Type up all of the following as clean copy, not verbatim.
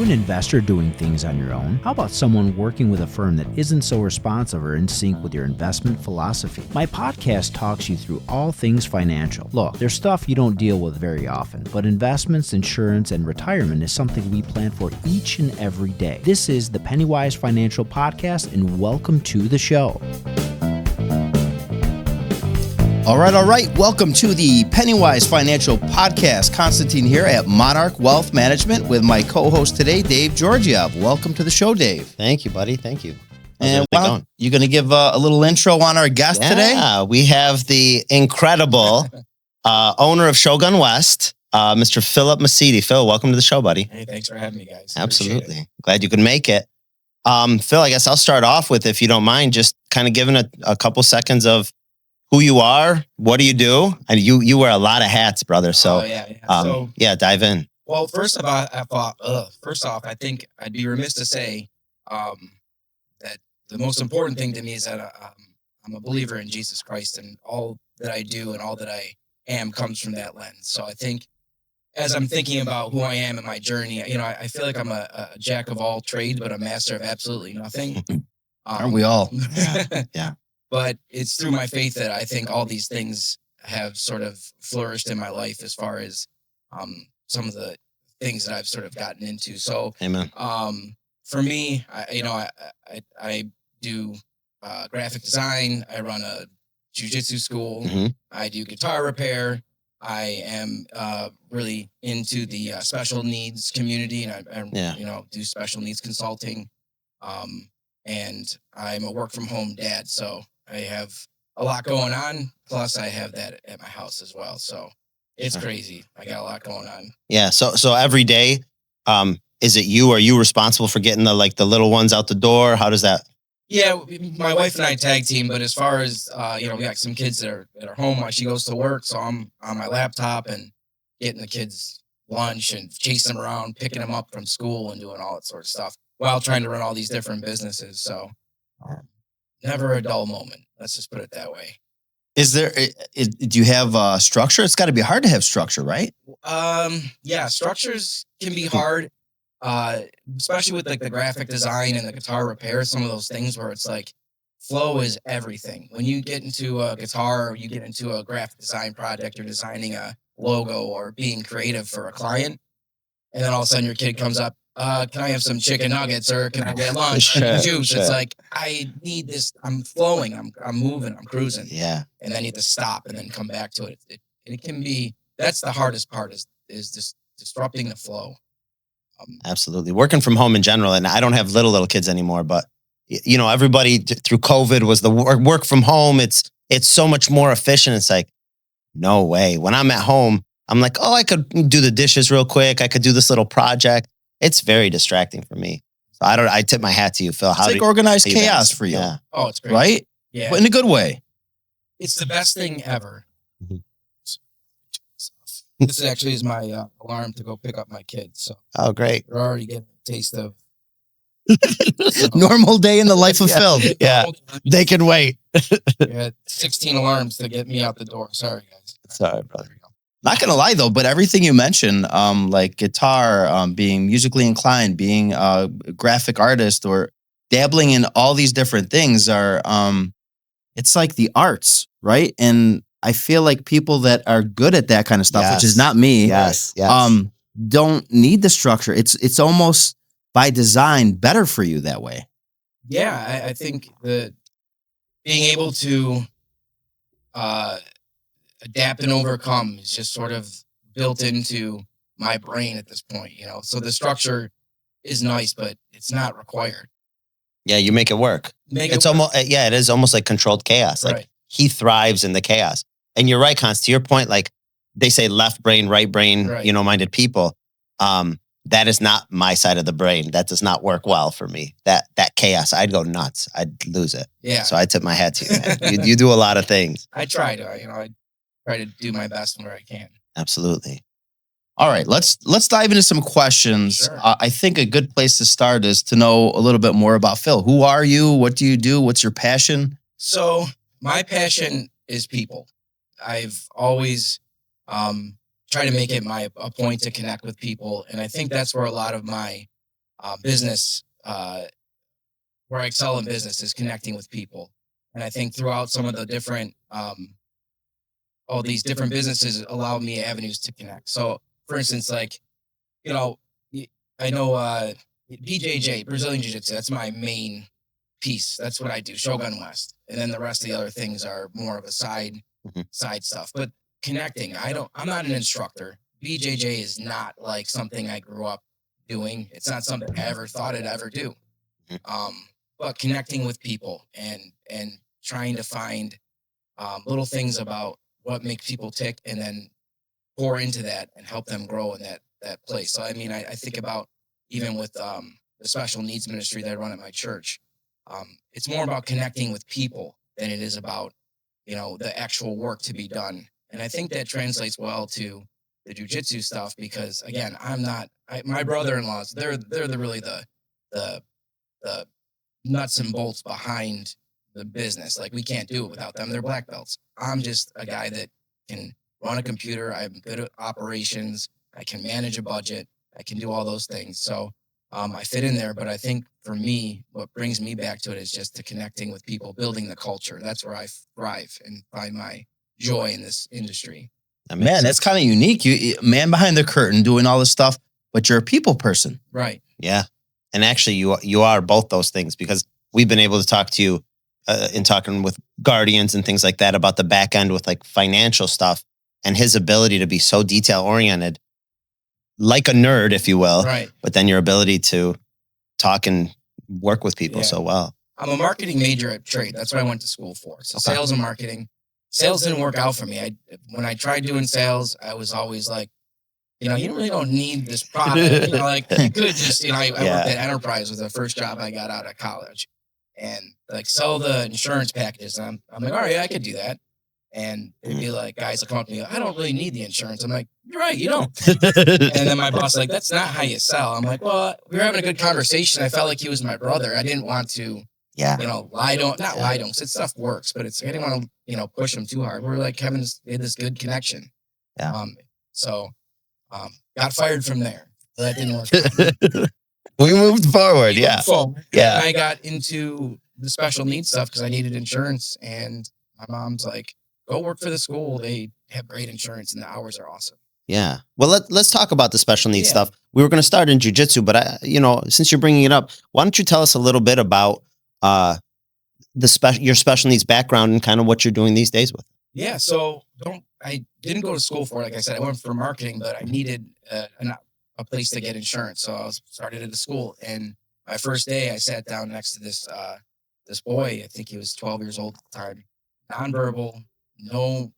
an investor doing things on your own? How about someone working with a firm that isn't so responsive or in sync with your investment philosophy? My podcast talks you through all things financial. Look, there's stuff you don't deal with very often, but investments, insurance, and retirement is something we plan for each and every day. This is the Pennywise Financial Podcast, and welcome to the show. All right. Welcome to the Pennywise Financial Podcast. Constantine here at Monarch Wealth Management with my co-host today, Dave Georgiev. Welcome to the show, Dave. Thank you, buddy. Thank you. And you're going to give a little intro on our guest today? Yeah, we have the incredible owner of Shogun West, Mr. Philip Misetti. Phil, welcome to the show, buddy. Hey, thanks for having me, guys. Absolutely. Glad you could make it. Phil, I guess I'll start off with, if you don't mind, just kind of giving a couple seconds of who you are, what do you do? And you wear a lot of hats, brother. So, dive in. Well, first off, I think I'd be remiss to say that the most important thing to me is that I'm a believer in Jesus Christ, and all that I do and all that I am comes from that lens. So I think as I'm thinking about who I am in my journey, I feel like I'm a jack of all trades, but a master of absolutely nothing. Aren't we all? Yeah. But it's through my faith that I think all these things have sort of flourished in my life as far as some of the things that I've sort of gotten into. So, amen. For me, I do graphic design. I run a jiu-jitsu school. Mm-hmm. I do guitar repair. I am really into the special needs community, and I do special needs consulting. And I'm a work from home dad, so I have a lot going on. Plus, I have that at my house as well. So it's crazy. I got a lot going on. Yeah. So every day, is it you? Are you responsible for getting the little ones out the door? How does that? Yeah, my wife and I tag team. But as far as we got some kids that are home while she goes to work, so I'm on my laptop and getting the kids lunch and chasing them around, picking them up from school, and doing all that sort of stuff while trying to run all these different businesses. So never a dull moment. Let's just put it that way. Do you have structure? It's got to be hard to have structure, right? Yeah, structures can be hard, especially with the graphic design and the guitar repair, some of those things where it's like flow is everything. When you get into a guitar or you get into a graphic design project, you're designing a logo or being creative for a client, and then all of a sudden your kid comes up, can I have some chicken nuggets, or can I get lunch? Sure, juice. Sure. It's like, I need this. I'm flowing. I'm moving. I'm cruising. Yeah. And then you have to stop and then come back to it. It can be, that's the hardest part is just disrupting the flow. Absolutely. Working from home in general. And I don't have little kids anymore, but everybody through COVID was the work from home. It's so much more efficient. It's like, no way. When I'm at home, I'm like, I could do the dishes real quick. I could do this little project. It's very distracting for me. So I tip my hat to you, Phil. It's organized chaos for you. Yeah. Oh, it's great. Right? Yeah. But in a good way. It's the best thing ever. Mm-hmm. This actually is my alarm to go pick up my kids. So oh, great. You're already getting a taste of normal day in the life of Phil. Yeah. They can wait. You had 16 alarms to get me out the door. Sorry, guys. Sorry, brother. Not going to lie, though, but everything you mentioned, like guitar, being musically inclined, being a graphic artist, or dabbling in all these different things are, it's like the arts, right? And I feel like people that are good at that kind of stuff, which is not me, yes. Don't need the structure. It's almost by design better for you that way. Yeah, I think that being able to adapt and overcome is just sort of built into my brain at this point, So the structure is nice, but it's not required. Yeah, you make it work. It is almost like controlled chaos. Like right. He thrives in the chaos. And you're right, Const, to your point, like they say left brain, right brain, right. Minded people. That is not my side of the brain. That does not work well for me. That chaos, I'd go nuts. I'd lose it. Yeah. So I tip my hat to you, man. You do a lot of things. I try to, I try to do my best where I can. Absolutely. All right, let's dive into some questions. Sure. I think a good place to start is to know a little bit more about Phil. Who are you? What do you do? What's your passion? So my passion is people. I've always try to make it a point to connect with people. And I think that's where a lot of my business, where I excel in business is connecting with people. And I think throughout some of the different, all these different businesses allow me avenues to connect. So, for instance, like, you know, I know BJJ, Brazilian Jiu Jitsu, that's my main piece. That's what I do, Shogun West. And then the rest of the other things are more of a side stuff. But connecting, I'm not an instructor. BJJ is not like something I grew up doing. It's not something I ever thought I'd ever do. But connecting with people and trying to find little things about what makes people tick, and then pour into that and help them grow in that place. So I mean, I think about even with the special needs ministry that I run at my church. It's more about connecting with people than it is about, the actual work to be done. And I think that translates well to the jujitsu stuff because, again, my brother-in-laws, they're really the nuts and bolts behind the business. Like, we can't do it without them. They're black belts. I'm just a guy that can run a computer. I'm good at operations. I can manage a budget. I can do all those things. So I fit in there. But I think for me, what brings me back to it is just the connecting with people, building the culture. That's where I thrive and find my joy in this industry. Man, that's kind of unique. You man behind the curtain doing all this stuff, but you're a people person. Right. Yeah. And actually, you are both those things, because we've been able to talk to you in talking with guardians and things like that about the back end with like financial stuff, and his ability to be so detail oriented, like a nerd, if you will. Right. But then your ability to talk and work with people so well. I'm a marketing major at trade. That's what I went to school for. So sales and marketing. Sales didn't work out for me. When I tried doing sales, I was always like, you really don't need this product. Like, you could just, I worked at Enterprise with the first job I got out of college, and like sell the insurance packages. And I'm like, all right, I could do that. And it'd be like, guys will come up to me, I don't really need the insurance. I'm like, you're right, you don't. And then my boss like, that's not how you sell. I'm like, well, we were having a good conversation. I felt like he was my brother. I didn't want to, lie don't. It stuff works, but I didn't want to, push him too hard. We're like having this good connection. Yeah. Got fired from there. That didn't work. We moved forward. Yeah. Yeah. I got into the special needs stuff because I needed insurance, and my mom's like, go work for the school. They have great insurance and the hours are awesome. Yeah. Well, let's talk about the special needs stuff. We were going to start in jiu-jitsu, but since you're bringing it up, why don't you tell us a little bit about your special needs background and kind of what you're doing these days with? Yeah. So I didn't go to school for it. Like I said, I went for marketing, but I needed a place to get insurance. So I started at the school, and my first day I sat down next to this boy. I think he was 12 years old at the time, nonverbal, no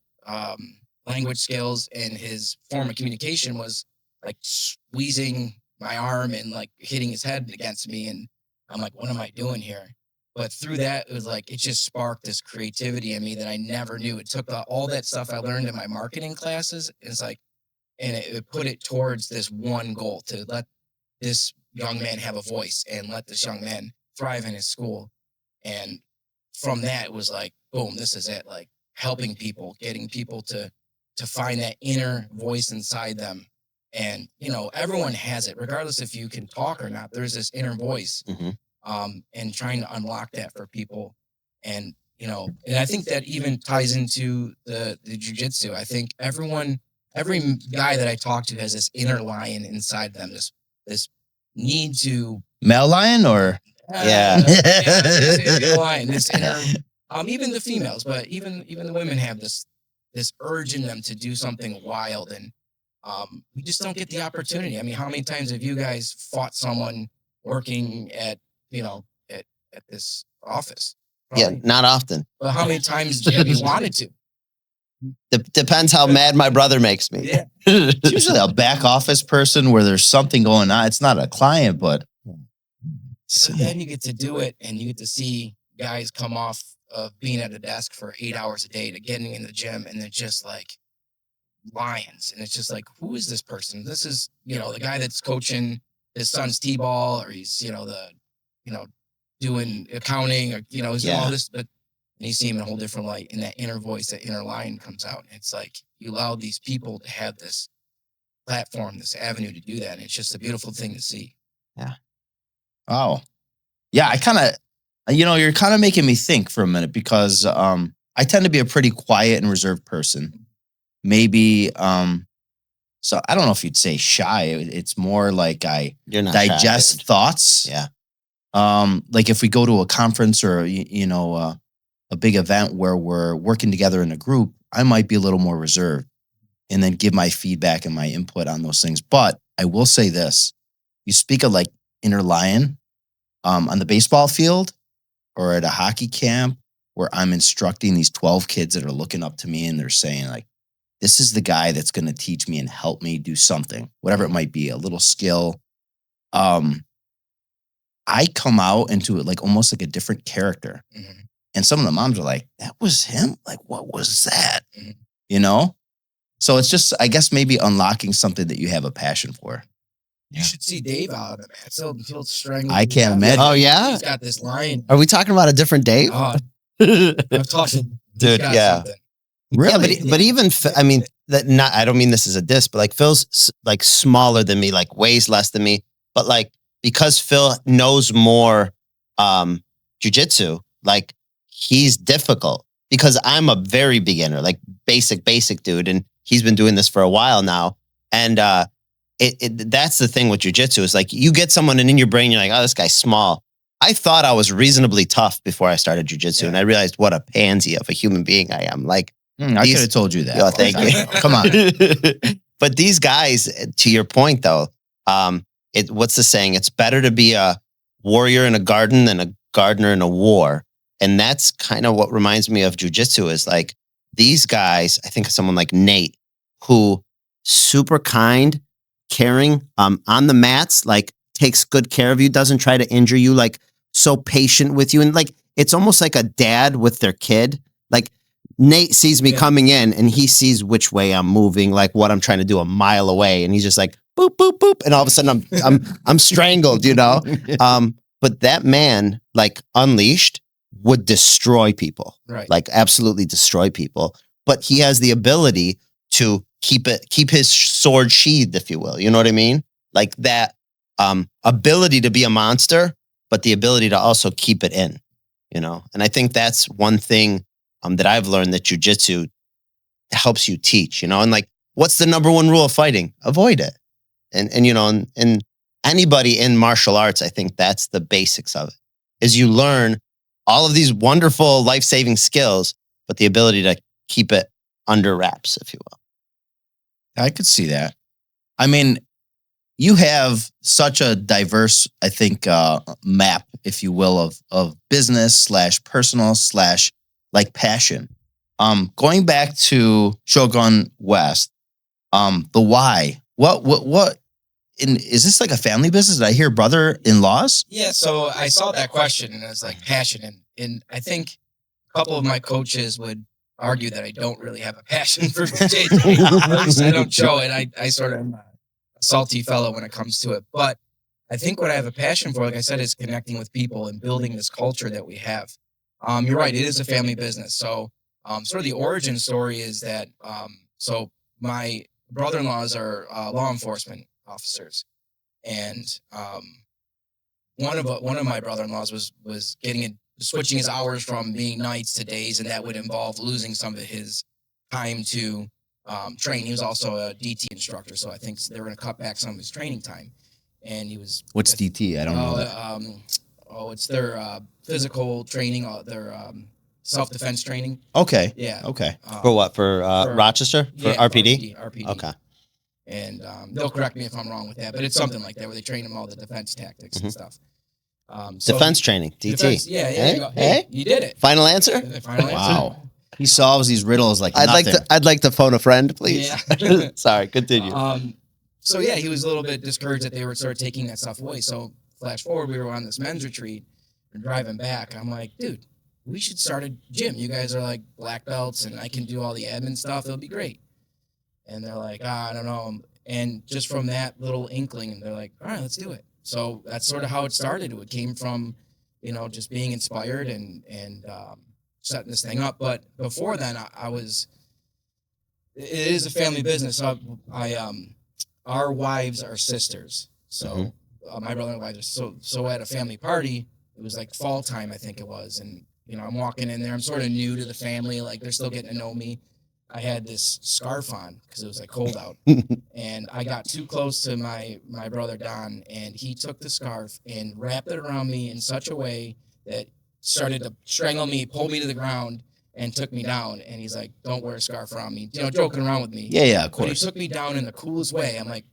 language skills, and his form of communication was like squeezing my arm and like hitting his head against me. And I'm like, what am I doing here? But through that, it was like, it just sparked this creativity in me that I never knew. It took all that stuff I learned in my marketing classes. It's like, and it put it towards this one goal, to let this young man have a voice and let this young man thrive in his school. And from that, it was like, boom, this is it. Like, helping people, getting people to find that inner voice inside them. And, everyone has it, regardless if you can talk or not. There's this inner voice, and trying to unlock that for people. And, and I think that even ties into the jiu-jitsu. I think every guy that I talk to has this inner lion inside them, this need to... Male lion or... This lion, this inner... even the females, but even the women have this urge in them to do something wild, and we just don't get the opportunity. I mean, how many times have you guys fought someone working at this office? Probably. Yeah, not often. But how many times have you wanted to? Depends how mad my brother makes me. Yeah. It's usually a back office person where there's something going on. It's not a client, but... So then you get to do it, and you get to see guys come off of being at a desk for 8 hours a day to getting in the gym, and they're just like lions. And it's just like, who is this person? This is, the guy that's coaching his son's t-ball, or he's, doing accounting, or, he's doing all this, but and you see him in a whole different light, and that inner voice, that inner lion comes out. And it's like, you allow these people to have this platform, this avenue to do that. And it's just a beautiful thing to see. Yeah. Oh, yeah. You're kind of making me think for a minute because I tend to be a pretty quiet and reserved person. Maybe, so I don't know if you'd say shy. It's more like I You're not digest shy, dude. thoughts. Yeah. Like if we go to a conference or a big event where we're working together in a group, I might be a little more reserved and then give my feedback and my input on those things. But I will say this: you speak of like inner lion on the baseball field or at a hockey camp where I'm instructing these 12 kids that are looking up to me and they're saying like, this is the guy that's going to teach me and help me do something, whatever it might be, a little skill. I come out into it like almost like a different character. Mhm. And some of the moms are like, that was him? Like, what was that? Mhm. You know? So it's just, I guess, maybe unlocking something that you have a passion for. You should see Dave out of the mat. So he'll strangle. I can't imagine. Oh, yeah? He's got this lion. Are we talking about a different Dave? Oh, I'm talking. He's Dude, got yeah. something. Really? Yeah, but even I mean I don't mean this as a diss, but like Phil's like smaller than me, like weighs less than me, but like because Phil knows more jujitsu, like he's difficult because I'm a very beginner, like basic dude, and he's been doing this for a while now, and that's the thing with jujitsu is like you get someone and in your brain you're like, oh, this guy's small. I thought I was reasonably tough before I started jujitsu, and I realized what a pansy of a human being I am. Like. I could have told you that. Oh, thank you. Come on. But these guys, to your point though, what's the saying? It's better to be a warrior in a garden than a gardener in a war. And that's kind of what reminds me of jujitsu is like these guys, I think of someone like Nate, who super kind, caring, on the mats, like takes good care of you, doesn't try to injure you, like so patient with you. And like, it's almost like a dad with their kid. Like, Nate sees me coming in and he sees which way I'm moving, like what I'm trying to do a mile away. And he's just like, boop, boop, boop. And all of a sudden I'm strangled, you know? But that man, like unleashed, would destroy people, Right. like absolutely destroy people. But he has the ability to keep his sword sheathed, if you will. You know what I mean? Like that ability to be a monster, but the ability to also keep it in, you know? And I think that's one thing that I've learned that jujitsu helps you teach, you know, and like, what's the number one rule of fighting? Avoid it. And you know, and anybody in martial arts, I think that's the basics of it, is you learn all of these wonderful life-saving skills, but the ability to keep it under wraps, if you will. I could see that. I mean, you have such a diverse, I think, map, if you will, of business / personal / like passion. Going back to Shogun West, the why. What is this like a family business? Did I hear brother-in-laws? Yeah, so I saw that question and I was like passion. And I think a couple of my coaches would argue that I don't really have a passion for JJ. At least I don't show it. I sort of am a salty fellow when it comes to it. But I think what I have a passion for, like I said, is connecting with people and building this culture that we have. You're right. It is a family business. So, sort of the origin story is that, so my brother-in-laws are law enforcement officers, and one of my brother-in-laws was switching his hours from being nights to days, and that would involve losing some of his time to train. He was also a DT instructor, so I think they were going to cut back some of his training time. And he was What's DT? I don't know that. It's their physical training, their self-defense training. Okay. Yeah. Okay. For what? For Rochester? For RPD? RPD. Okay. And they'll correct me if I'm wrong with that, but it's something like that where they train them all the defense tactics and stuff. Defense training, DT. Defense, yeah. Hey? You go, hey, you did it. Final answer? Final answer. Wow. He solves these riddles like I'd nothing. like to phone a friend, please. Yeah. Sorry, continue. So yeah, he was a little bit discouraged that they were sort of taking that stuff away. So flash forward, we were on this men's retreat and driving back. I'm like, dude, we should start a gym. You guys are like black belts and I can do all the admin stuff. It'll be great. And they're like, I don't know. And just from that little inkling, they're like, all right, let's do it. So that's sort of how it started. It came from, just being inspired and setting this thing up. But before then, it is a family business. Our wives are sisters. So my brother and I just so at a family party. It was like fall time, I think it was, and I'm walking in there. I'm sort of new to the family, like they're still getting to know me. I had this scarf on because it was like cold out, and I got too close to my brother Don, and he took the scarf and wrapped it around me in such a way that started to strangle me, pull me to the ground, and took me down. And he's like, "Don't wear a scarf around me," joking around with me. Yeah, of But he course. took me down in the coolest way. I'm like,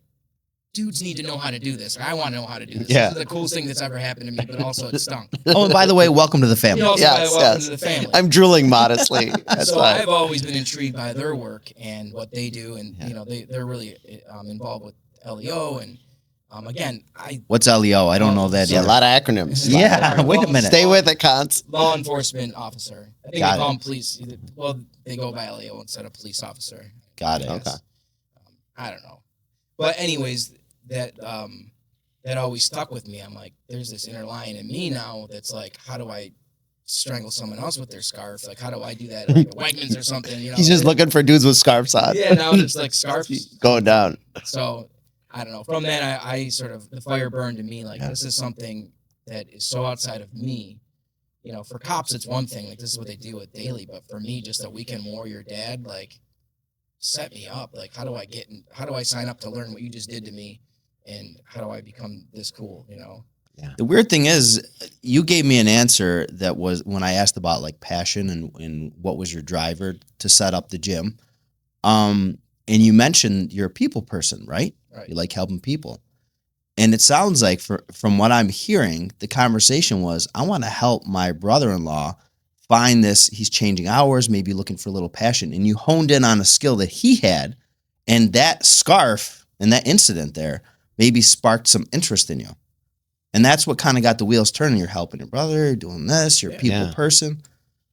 dudes need to know how to do this. I want to know how to do this. Yeah. This is the coolest thing that's ever happened to me, but also it stunk. Oh, and by the way, welcome to the family. Also, Yes, welcome yes. to the family. I'm drooling modestly. That's So fine. I've always been intrigued by their work and what they do, and they're really involved with LEO. And again, What's LEO? I don't know that. Yeah, a either. lot of acronyms. Yeah, wait a minute. Stay with it, Cons. law enforcement officer. I think Got they call it. them police. Well, they go by LEO instead of police officer. Got it. Okay. I don't know, but anyways, that always stuck with me. I'm like, there's this inner lion in me now that's like, how do I strangle someone else with their scarf? Like, how do I do that at like a Wegmans or something? He's just looking for dudes with scarves on. Yeah, now it's like scarves Going down. So I don't know. From that, I sort of, the fire burned in me. Like, this is something that is so outside of me. For cops, it's one thing. Like, this is what they deal with daily. But for me, just a weekend warrior dad, like, set me up. Like, how do I sign up to learn what you just did to me? And how do I become this cool, Yeah. The weird thing is, you gave me an answer that was when I asked about like passion and what was your driver to set up the gym. And you mentioned you're a people person, right? Right. You like helping people. And it sounds like from what I'm hearing, the conversation was, I want to help my brother-in-law find this. He's changing hours, maybe looking for a little passion. And you honed in on a skill that he had. And that scarf and that incident there maybe sparked some interest in you. And that's what kind of got the wheels turning. You're helping your brother, you're doing this, you're a people person.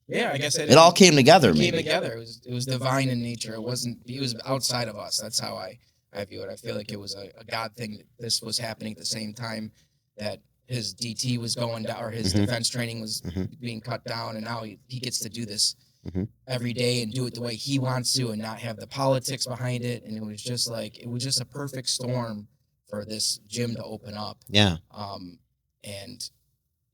Yeah, I guess It all came together, It came maybe. together. It was divine in nature. It was outside of us. That's how I view it. I feel like it was a God thing that this was happening at the same time that his DT was going down, or his defense training was being cut down, and now he gets to do this every day and do it the way he wants to and not have the politics behind it. And it was just a perfect storm for this gym to open up. Yeah. And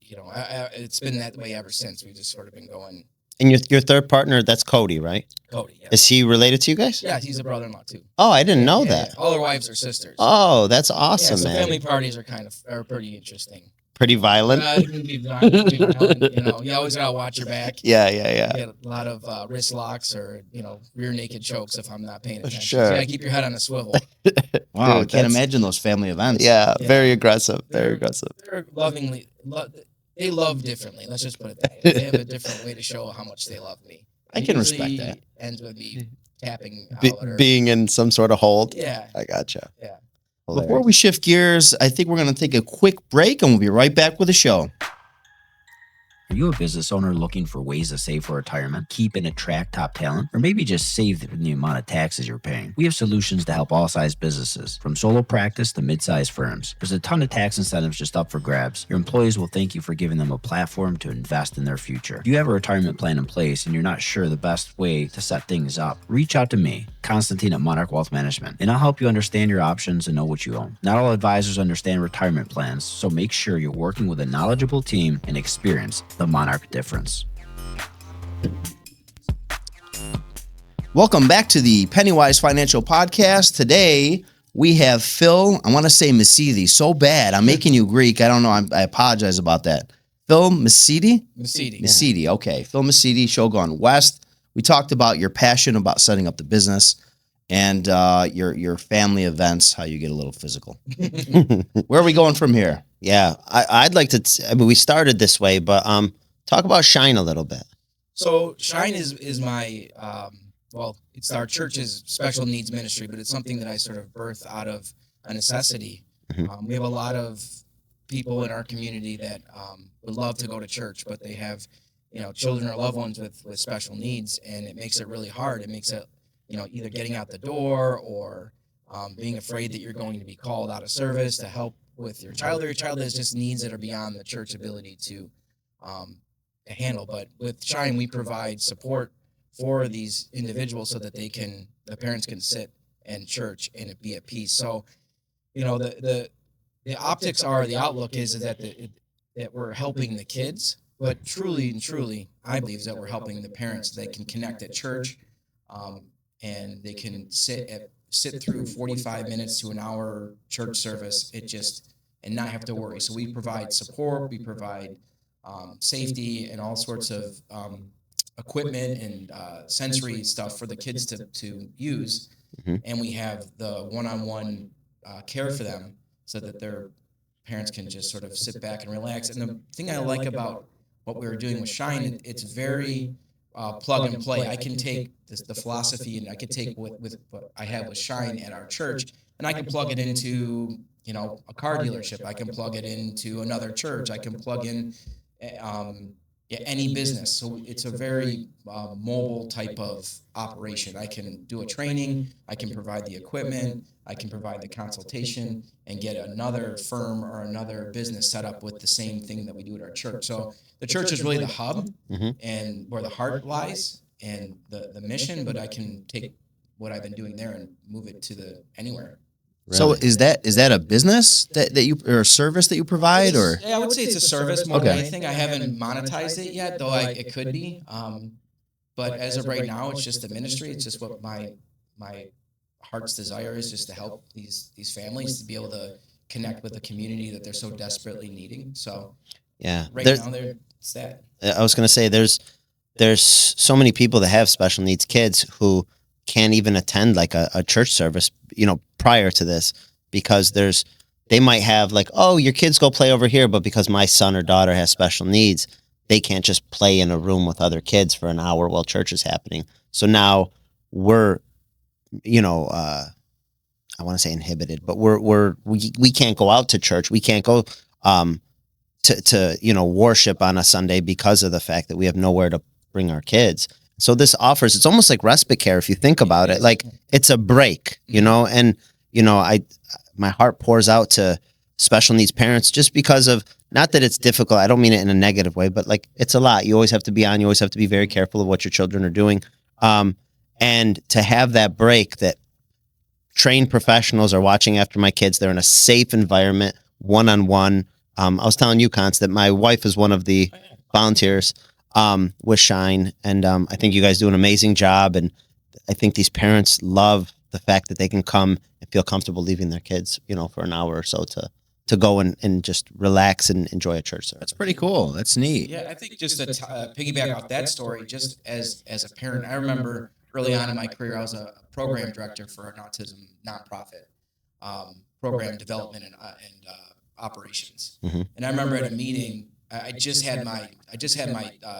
it's been that way ever since. We've just sort of been going. And your third partner, that's Cody, right? Cody, yeah. Is he related to you guys? Yeah, he's a brother-in-law too. Oh, I didn't know Yeah, that. yeah. All our wives are sisters. Oh, that's awesome, yeah, so man. family parties are pretty interesting. Pretty violent. It can be violent, you always gotta watch your back. Yeah. You get a lot of wrist locks or rear naked chokes if I'm not paying attention. Sure. So you gotta keep your head on a swivel. Wow, I Dude, can't that's- imagine those family events. Yeah, Yeah. very aggressive. Very aggressive. They're they love differently. Let's just put it that way. They have a different way to show how much they love me. I can respect that. Ends with me tapping Be- out or being in some sort of hold. yeah. I gotcha. Yeah. Before we shift gears, I think we're going to take a quick break and we'll be right back with the show. Are you a business owner looking for ways to save for retirement, keep and attract top talent, or maybe just save the amount of taxes you're paying? We have solutions to help all size businesses, from solo practice to mid-sized firms. There's a ton of tax incentives just up for grabs. Your employees will thank you for giving them a platform to invest in their future. If you have a retirement plan in place and you're not sure the best way to set things up, reach out to me, Constantine at Monarch Wealth Management, and I'll help you understand your options and know what you own. Not all advisors understand retirement plans, so make sure you're working with a knowledgeable team and experience the Monarch difference. Welcome back to the Pennywise Financial Podcast. Today, we have Phil, I want to say Misetti, so bad. I'm making you Greek. I don't know. I apologize about that. Phil Misetti? Misetti. Misetti, okay. Phil Misetti, Shogun West. We talked about your passion about setting up the business and your family events, how you get a little physical. Where are we going from here? Yeah, I'd like to. I mean, we started this way, but talk about Shine a little bit. So Shine is my it's our church's special needs ministry, but it's something that I sort of birthed out of a necessity. We have a lot of people in our community that would love to go to church, but they have children or loved ones with special needs, and it makes it really hard. It makes it either getting out the door or being afraid that you're going to be called out of service to help with your child, or your child has just needs that are beyond the church ability to handle. But with Shine, we provide support for these individuals so that the parents can sit in church and it be at peace. So, the the optics are, the outlook is that that we're helping the kids, but truly and truly, I believe that we're helping the parents. They can connect at church, and they can sit through 45 minutes to an hour church service. And not have to worry. So we provide support, we provide safety and all sorts of equipment and sensory stuff for the kids to use. Mm-hmm. And we have the one-on-one care for them so that their parents can just sort of sit back and relax. And the thing I like about what we were doing with Shine, it's very plug and play. I can take the philosophy, and I could take with what I have with Shine at our church, and I can plug it into, you know, a car dealership. I can plug it into another church. I can plug in any business. So it's a very mobile type of operation. I can do a training. I can provide the equipment. I can provide the consultation and get another firm or another business set up with the same thing that we do at our church. So the church is really the hub and where the heart lies and the mission, but I can take what I've been doing there and move it to anywhere. Really? So is that a business that you, or a service that you provide, or? Yeah, I would say it's a service more than anything. I haven't monetized it yet, though it could be. But as of right now, it's just a ministry. It's just what my heart's desire is, just to help these families to be able to connect with the community that they're so desperately needing. So yeah, right now it's that. I was going to say there's so many people that have special needs kids who can't even attend like a church service, you know, prior to this, because they might have like, oh, your kids go play over here, but because my son or daughter has special needs, they can't just play in a room with other kids for an hour while church is happening. So now we're, you know, I want to say inhibited, but we can't go out to church. We can't go to you know, worship on a Sunday because of the fact that we have nowhere to bring our kids. So this offers, it's almost like respite care if you think about it. Like it's a break, you know, and you know, my heart pours out to special needs parents just because of, not that it's difficult, I don't mean it in a negative way, but like it's a lot. You always have to be on, you always have to be very careful of what your children are doing. And to have that break, that trained professionals are watching after my kids, they're in a safe environment, one-on-one. I was telling you, Const, that my wife is one of the volunteers with Shine, and I think you guys do an amazing job, and I think these parents love the fact that they can come and feel comfortable leaving their kids, you know, for an hour or so to go and just relax and enjoy a church service. That's pretty cool. That's neat. Yeah, I think just to piggyback off that story, just as a parent, I remember early on in my career, I was a program director for an autism nonprofit, program development and operations. Mm-hmm. And I remember at a meeting, I just had my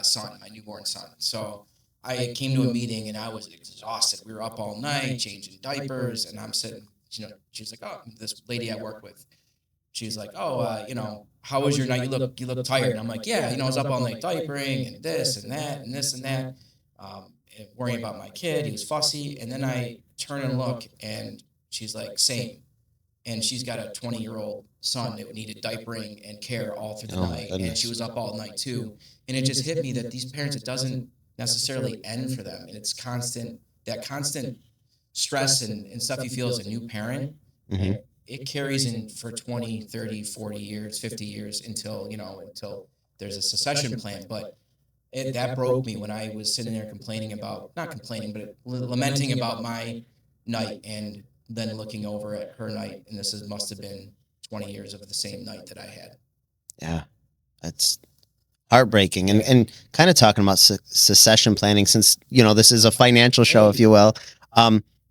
son, my newborn son. So I came to a meeting and I was exhausted. We were up all night changing diapers, and I'm sitting, you know, she's like, oh, this lady I work with, she's like, oh, you know, how was your night? You look tired. And I'm like, yeah, you know, I was up all night diapering and this and that and this and that, and worrying about my kid. He was fussy. And then I turn and look, and she's like, same. And she's got a 20-year-old son that needed diapering and care all through the night. Goodness. And she was up all night too. And it just hit me that these parents, it doesn't necessarily end for them. And it's that constant stress and stuff you feel as a new parent. Mm-hmm. It carries in for 20, 30, 40 years, 50 years until there's a succession plan. But that broke me when I was sitting there lamenting about my night, and then looking over at her night. And must have been 20 years of the same night that I had. Yeah, that's heartbreaking. And kind of talking about succession planning, since, you know, this is a financial show, if you will.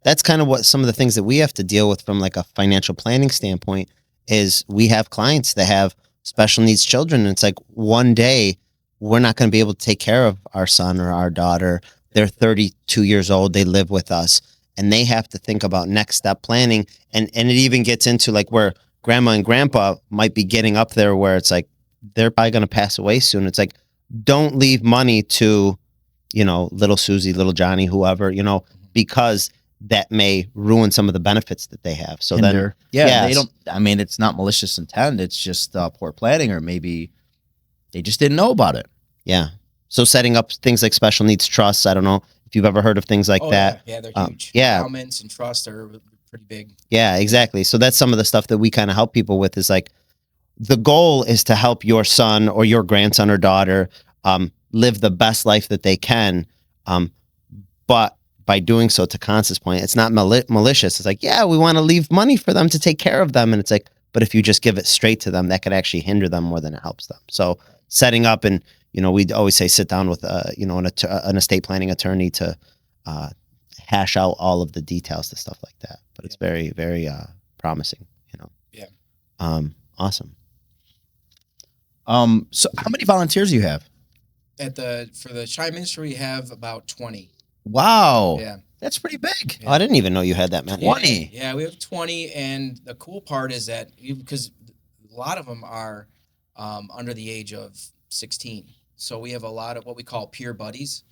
That's kind of what some of the things that we have to deal with from like a financial planning standpoint is we have clients that have special needs children. And it's like one day we're not going to be able to take care of our son or our daughter. They're 32 years old. They live with us, and they have to think about next step planning. And it even gets into like where grandma and grandpa might be getting up there where it's like, they're probably going to pass away soon. It's like, don't leave money to, you know, little Susie, little Johnny, whoever, you know, because that may ruin some of the benefits that they have. So then, they don't, I mean, it's not malicious intent. It's just poor planning, or maybe they just didn't know about it. Yeah. So setting up things like special needs trusts. I don't know if you've ever heard of things like that. Yeah, they're huge. Yeah. Endowments and trusts are pretty big. Yeah, exactly. So that's some of the stuff that we kind of help people with is like, the goal is to help your son or your grandson or daughter live the best life that they can. But by doing so, to Constant's point, it's not malicious. It's like, yeah, we want to leave money for them to take care of them. And it's like, but if you just give it straight to them, that could actually hinder them more than it helps them. So setting up and, we always say sit down with, an estate planning attorney to hash out all of the details to stuff like that. But it's very, very promising, Yeah. Awesome. So how many volunteers do you have? For the Shine Ministry, we have about 20. Wow. Yeah. That's pretty big. Oh, I didn't even know you had that many. 20. Yeah, we have 20, and the cool part is that because a lot of them are under the age of 16, so we have a lot of what we call peer buddies.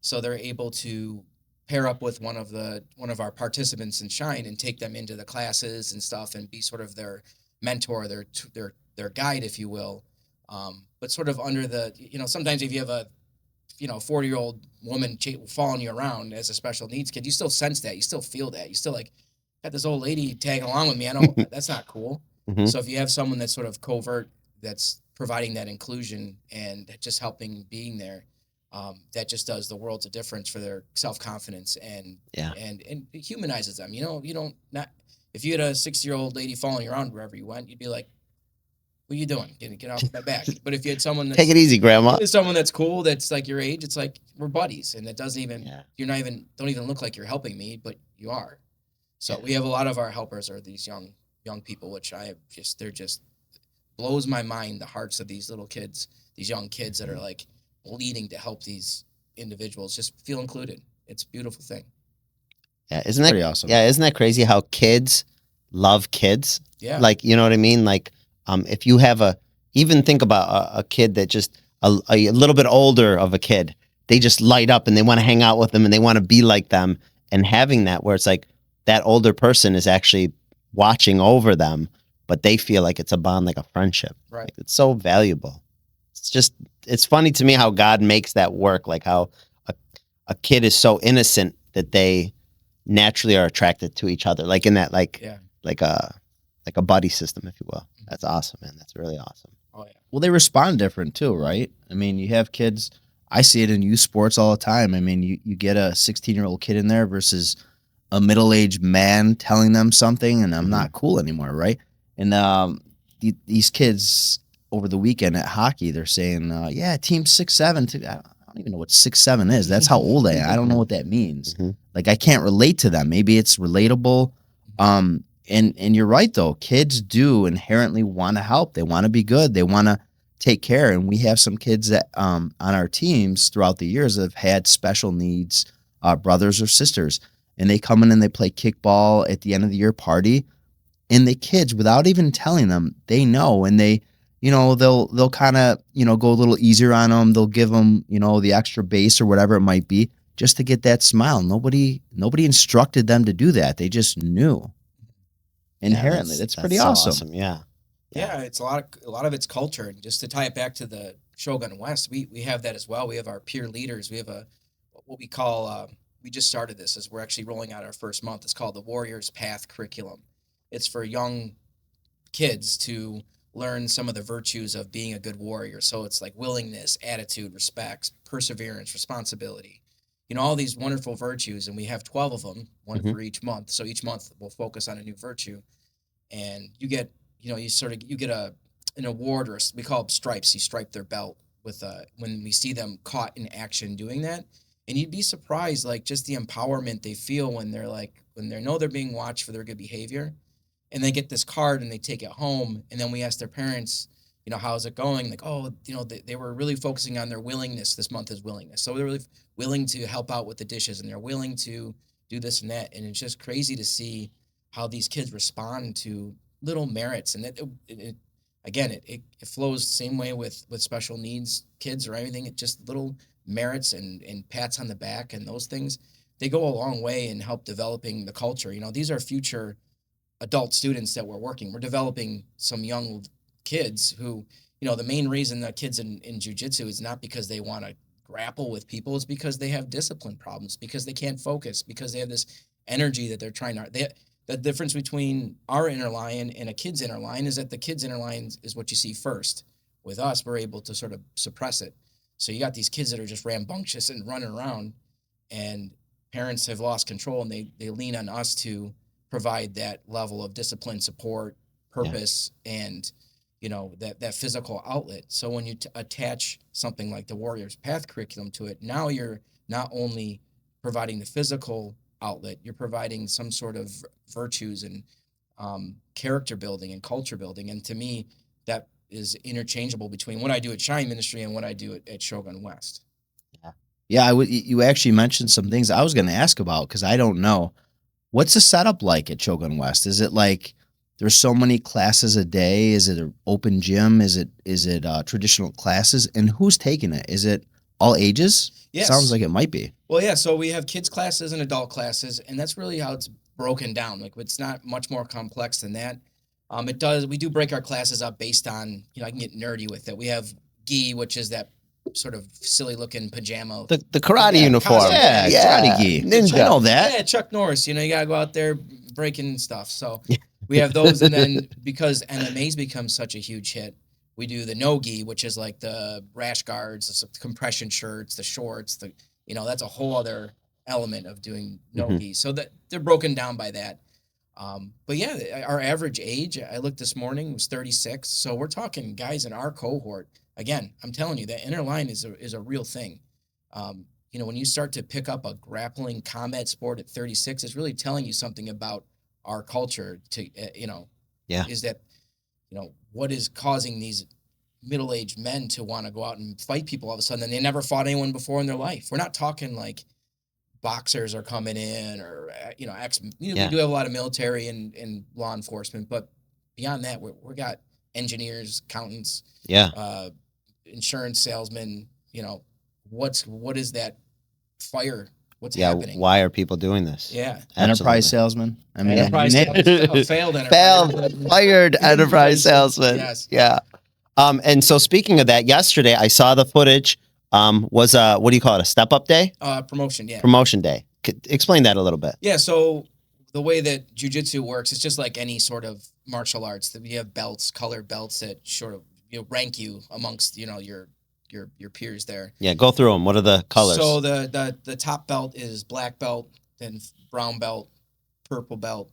So they're able to pair up with one of our participants in Shine and take them into the classes and stuff, and be sort of their mentor, their guide, if you will. But sort of under the, sometimes if you have a 40-year-old woman following you around as a special needs kid, you still sense that, you still feel that, you still like, got this old lady tagging along with me. I don't, that's not cool. Mhm. So if you have someone that's sort of covert, that's providing that inclusion and just helping being there, that just does the world's a difference for their self-confidence and it humanizes them. If you had a 60-year-old lady following you around wherever you went, you'd be like, what are you doing? Get off my back. But if you had someone that's, Take it easy, Grandma. someone that's cool, that's like your age, it's like we're buddies, and it doesn't even don't even look like you're helping me, but you are. So we have a lot of our helpers are these young people, which they're just blows my mind, the hearts of these little kids, these young kids that are like bleeding to help these individuals just feel included. It's a beautiful thing. Yeah, isn't that pretty awesome? Yeah, isn't that crazy how kids love kids? Yeah. Like, you know what I mean? Like, if you have even think about a kid that just a little bit older of a kid, they just light up and they want to hang out with them and they want to be like them, and having that where it's like that older person is actually watching over them, but they feel like it's a bond, like a friendship. Right. Like, it's so valuable. It's funny to me how God makes that work. Like how a kid is so innocent that they naturally are attracted to each other. Like in that, like a buddy system, if you will. That's awesome, man. That's really awesome. Oh yeah. Well, they respond different too, right? I mean, you have kids. I see it in youth sports all the time. I mean, you get a 16-year-old kid in there versus a middle-aged man telling them something, and I'm not cool anymore, right? And these kids over the weekend at hockey, they're saying, "Yeah, team 6'7". I don't even know what 6'7" is. That's how old I am. I don't know what that means. Mm-hmm. Like, I can't relate to them. Maybe it's relatable. And you're right, though. Kids do inherently want to help. They want to be good. They want to take care. And we have some kids that on our teams throughout the years that have had special needs, brothers or sisters. And they come in and they play kickball at the end of the year party. And the kids, without even telling them, they know. And they, they'll kind of, go a little easier on them. They'll give them, the extra base or whatever it might be just to get that smile. Nobody instructed them to do that. They just knew. Inherently, that's pretty so awesome. Yeah, it's a lot of it's culture. And just to tie it back to the Shogun West, we have that as well. We have our peer leaders. We have what we call we just started this as we're actually rolling out our first month. It's called the Warriors Path Curriculum. It's for young kids to learn some of the virtues of being a good warrior. So it's like willingness, attitude, respect, perseverance, responsibility. All these wonderful virtues, and we have 12 of them, one for each month. So each month we'll focus on a new virtue, and you get, you get an award, or we call them stripes. You stripe their belt with when we see them caught in action doing that, and you'd be surprised, like just the empowerment they feel when they know they're being watched for their good behavior, and they get this card and they take it home, and then we ask their parents, how's it going? Like, oh, they were really focusing on their willingness. This month is willingness. So they're really willing to help out with the dishes, and they're willing to do this and that. And it's just crazy to see how these kids respond to little merits. And it flows the same way with special needs kids or anything. It just little merits and pats on the back and those things, they go a long way in help developing the culture. These are future adult students that we're working. We're developing some young kids who, the main reason that kids in jiu-jitsu is not because they want to grapple with people, it's because they have discipline problems, because they can't focus, because they have this energy that they're trying to, The difference between our inner lion and a kid's inner lion is that the kid's inner lion is what you see first. With us, we're able to sort of suppress it. So you got these kids that are just rambunctious and running around, and parents have lost control, and they lean on us to provide that level of discipline, support, purpose, and that physical outlet. So when you attach something like the Warriors Path curriculum to it, now you're not only providing the physical outlet, you're providing some sort of virtues and character building and culture building. And to me, that is interchangeable between what I do at Shine Ministry and what I do at Shogun West. Yeah, you actually mentioned some things I was going to ask about because I don't know. What's the setup like at Shogun West? Is it like there's so many classes a day? Is it an open gym? Is it traditional classes? And who's taking it? Is it all ages? Yes. Sounds like it might be. Well, yeah. So we have kids classes and adult classes, and that's really how it's broken down. Like it's not much more complex than that. We do break our classes up based on, I can get nerdy with it. We have gi, which is that sort of silly looking pajama. The karate uniform. Karate gi. Ninja. I know that. Yeah, Chuck Norris. You gotta go out there breaking stuff. So we have those, and then because MMA's become such a huge hit, we do the no-gi, which is like the rash guards, the compression shirts, the shorts, that's a whole other element of doing no-gi. So that they're broken down by that. But yeah, our average age, I looked this morning, was 36. So we're talking guys in our cohort. Again, I'm telling you, that inner line is a real thing. When you start to pick up a grappling combat sport at 36, it's really telling you something about our culture is that, what is causing these middle-aged men to want to go out and fight people all of a sudden, and they never fought anyone before in their life. We're not talking like boxers are coming in or, we do have a lot of military and law enforcement, but beyond that, we got engineers, accountants, insurance salesmen, what is that fire? What's happening? Why are people doing this? Yeah. Enterprise salesman. I mean, Enterprise salesman, failed enterprise. Fired enterprise salesman. Yes. Yeah. And so speaking of that, yesterday I saw the footage. Was what do you call it? A step-up day? Promotion, yeah. Promotion day. Explain that a little bit. Yeah, so the way that jiu-jitsu works, it's just like any sort of martial arts. That you have belts, colored belts that sort of rank you amongst your peers there. Yeah, go through them. What are the colors? So the top belt is black belt, then brown belt, purple belt,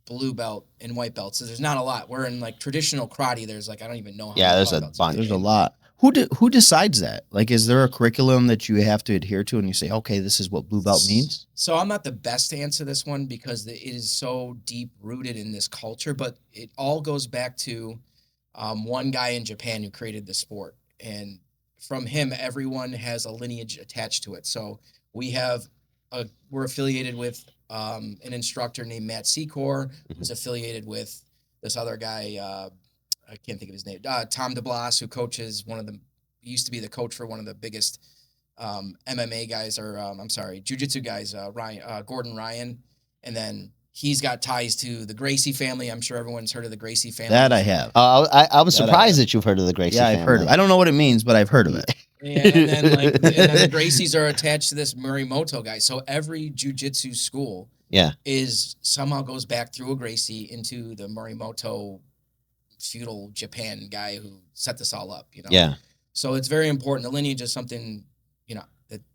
blue belt, and white belt. So there's not a lot. We're in like traditional karate. There's like I don't even know how. Yeah, many there's a belts bunch. There's a lot. Who decides that? Like, is there a curriculum that you have to adhere to, and you say, okay, this is what blue belt means? So I'm not the best to answer this one because it is so deep rooted in this culture, but it all goes back to one guy in Japan who created the sport, and from him, everyone has a lineage attached to it. So we're affiliated with an instructor named Matt Secor, who's affiliated with this other guy. I can't think of his name. Tom DeBlas, who coaches used to be the coach for one of the biggest MMA guys, jiu-jitsu guys, Gordon Ryan. And then he's got ties to the Gracie family. I'm sure everyone's heard of the Gracie family. That I have. I was surprised that you've heard of the Gracie family. I've heard of it. I don't know what it means, but I've heard of it. Yeah, and then the Gracies are attached to this Morimoto guy. So every jiu-jitsu school is somehow goes back through a Gracie into the Morimoto feudal Japan guy who set this all up, Yeah. So it's very important. The lineage is something,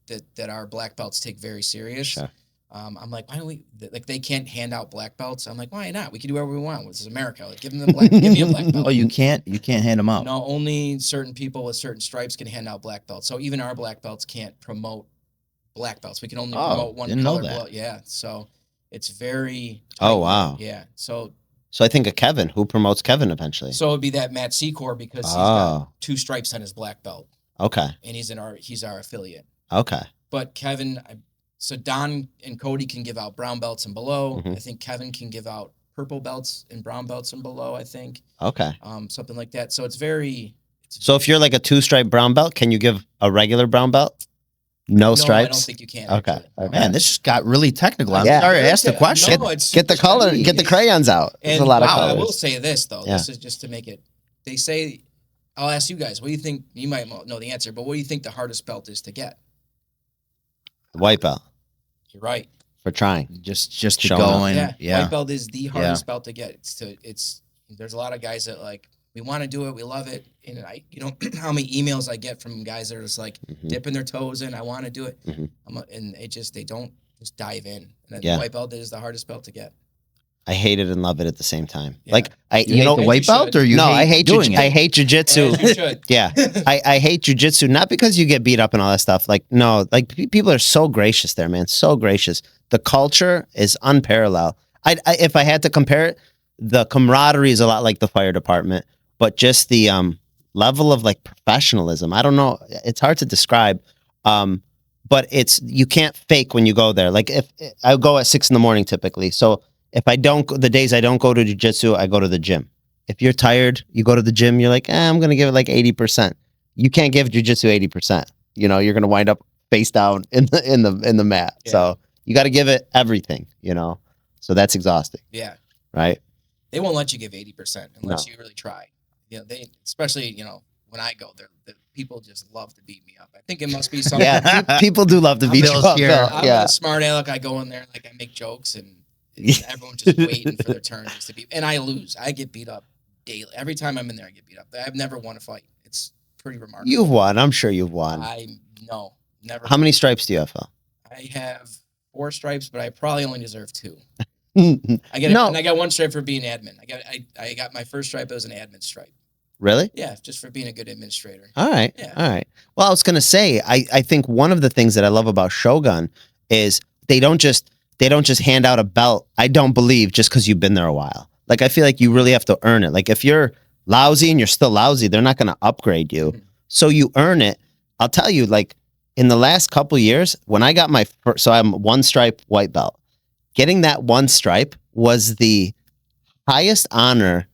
that our black belts take very serious. Sure. I'm like, why don't we, they can't hand out black belts. I'm like, why not? We can do whatever we want. This is America. Like, give me a black belt. Oh, you can't hand them out. No, only certain people with certain stripes can hand out black belts. So even our black belts can't promote black belts. We can only promote one color. Yeah. So it's very tight. Oh, wow. Yeah. So I think of Kevin. Who promotes Kevin eventually? So it'd be that Matt Secor because he's got 2 stripes on his black belt. Okay. And he's our affiliate. Okay. But Kevin, so Don and Cody can give out brown belts and below. Mm-hmm. I think Kevin can give out purple belts and brown belts and below, I think. Okay. Something like that. So it's very... So if you're like a 2-stripe brown belt, can you give a regular brown belt? No stripes? I don't think you can. Okay. Man, this just got really technical. I'm Yeah. sorry I asked the question. No, it's Get the color, get the crayons out. There's And a lot of I colors. will say this, though. Yeah. This is just to make it... They say... I'll ask you guys, what do you think... You might know the answer, but what do you think the hardest belt is to get? White belt. You're right. for trying. Just to Showing go up. and White belt is the hardest belt to get. There's a lot of guys that like, we want to do it, we love it, and how many emails I get from guys that are just like dipping their toes in. I want to do it, and they don't just dive in. And then white belt is the hardest belt to get. I hate it and love it at the same time. Yeah. Like you hate the white belt, or you I hate doing it? I hate jujitsu. Well, you should. Yeah, I hate jujitsu, not because you get beat up and all that stuff. Like, no, like people are so gracious there, man. So gracious. The culture is unparalleled. If I had to compare it, the camaraderie is a lot like the fire department, but just the level of like professionalism. I don't know. It's hard to describe. But you can't fake when you go there. Like if I go at 6 a.m. typically. So if the days I don't go to jiu-jitsu, I go to the gym. If you're tired, you go to the gym, you're like, I'm going to give it like 80%. You can't give jiu-jitsu 80%. You're going to wind up face down in the mat. Yeah. So you got to give it everything, So that's exhausting. Yeah. Right? They won't let you give 80% unless you really try. They especially, when I go there, the people just love to beat me up. I think it must be something. Yeah, people do love to beat you up. I'm a smart aleck. I go in there, like I make jokes, and everyone's just waiting for their turn just to be. And I lose. I get beat up daily. Every time I'm in there, I get beat up. I've never won a fight. It's pretty remarkable. You've won. I'm sure you've won. No, never. How many stripes do you have, Phil? I have 4 stripes, but I probably only deserve 2. I got 1 stripe for being admin. I got my first stripe as an admin stripe. Really? Yeah, just for being a good administrator. All right. Yeah. All right. Well, I was gonna say, I think one of the things that I love about Shogun is they don't just hand out a belt. I don't believe just because you've been there a while. Like I feel like you really have to earn it. Like if you're lousy and you're still lousy, they're not gonna upgrade you. Mm-hmm. So you earn it. I'll tell you, like in the last couple years, when I got my first, so I'm 1 stripe white belt. Getting that 1 stripe was the highest honor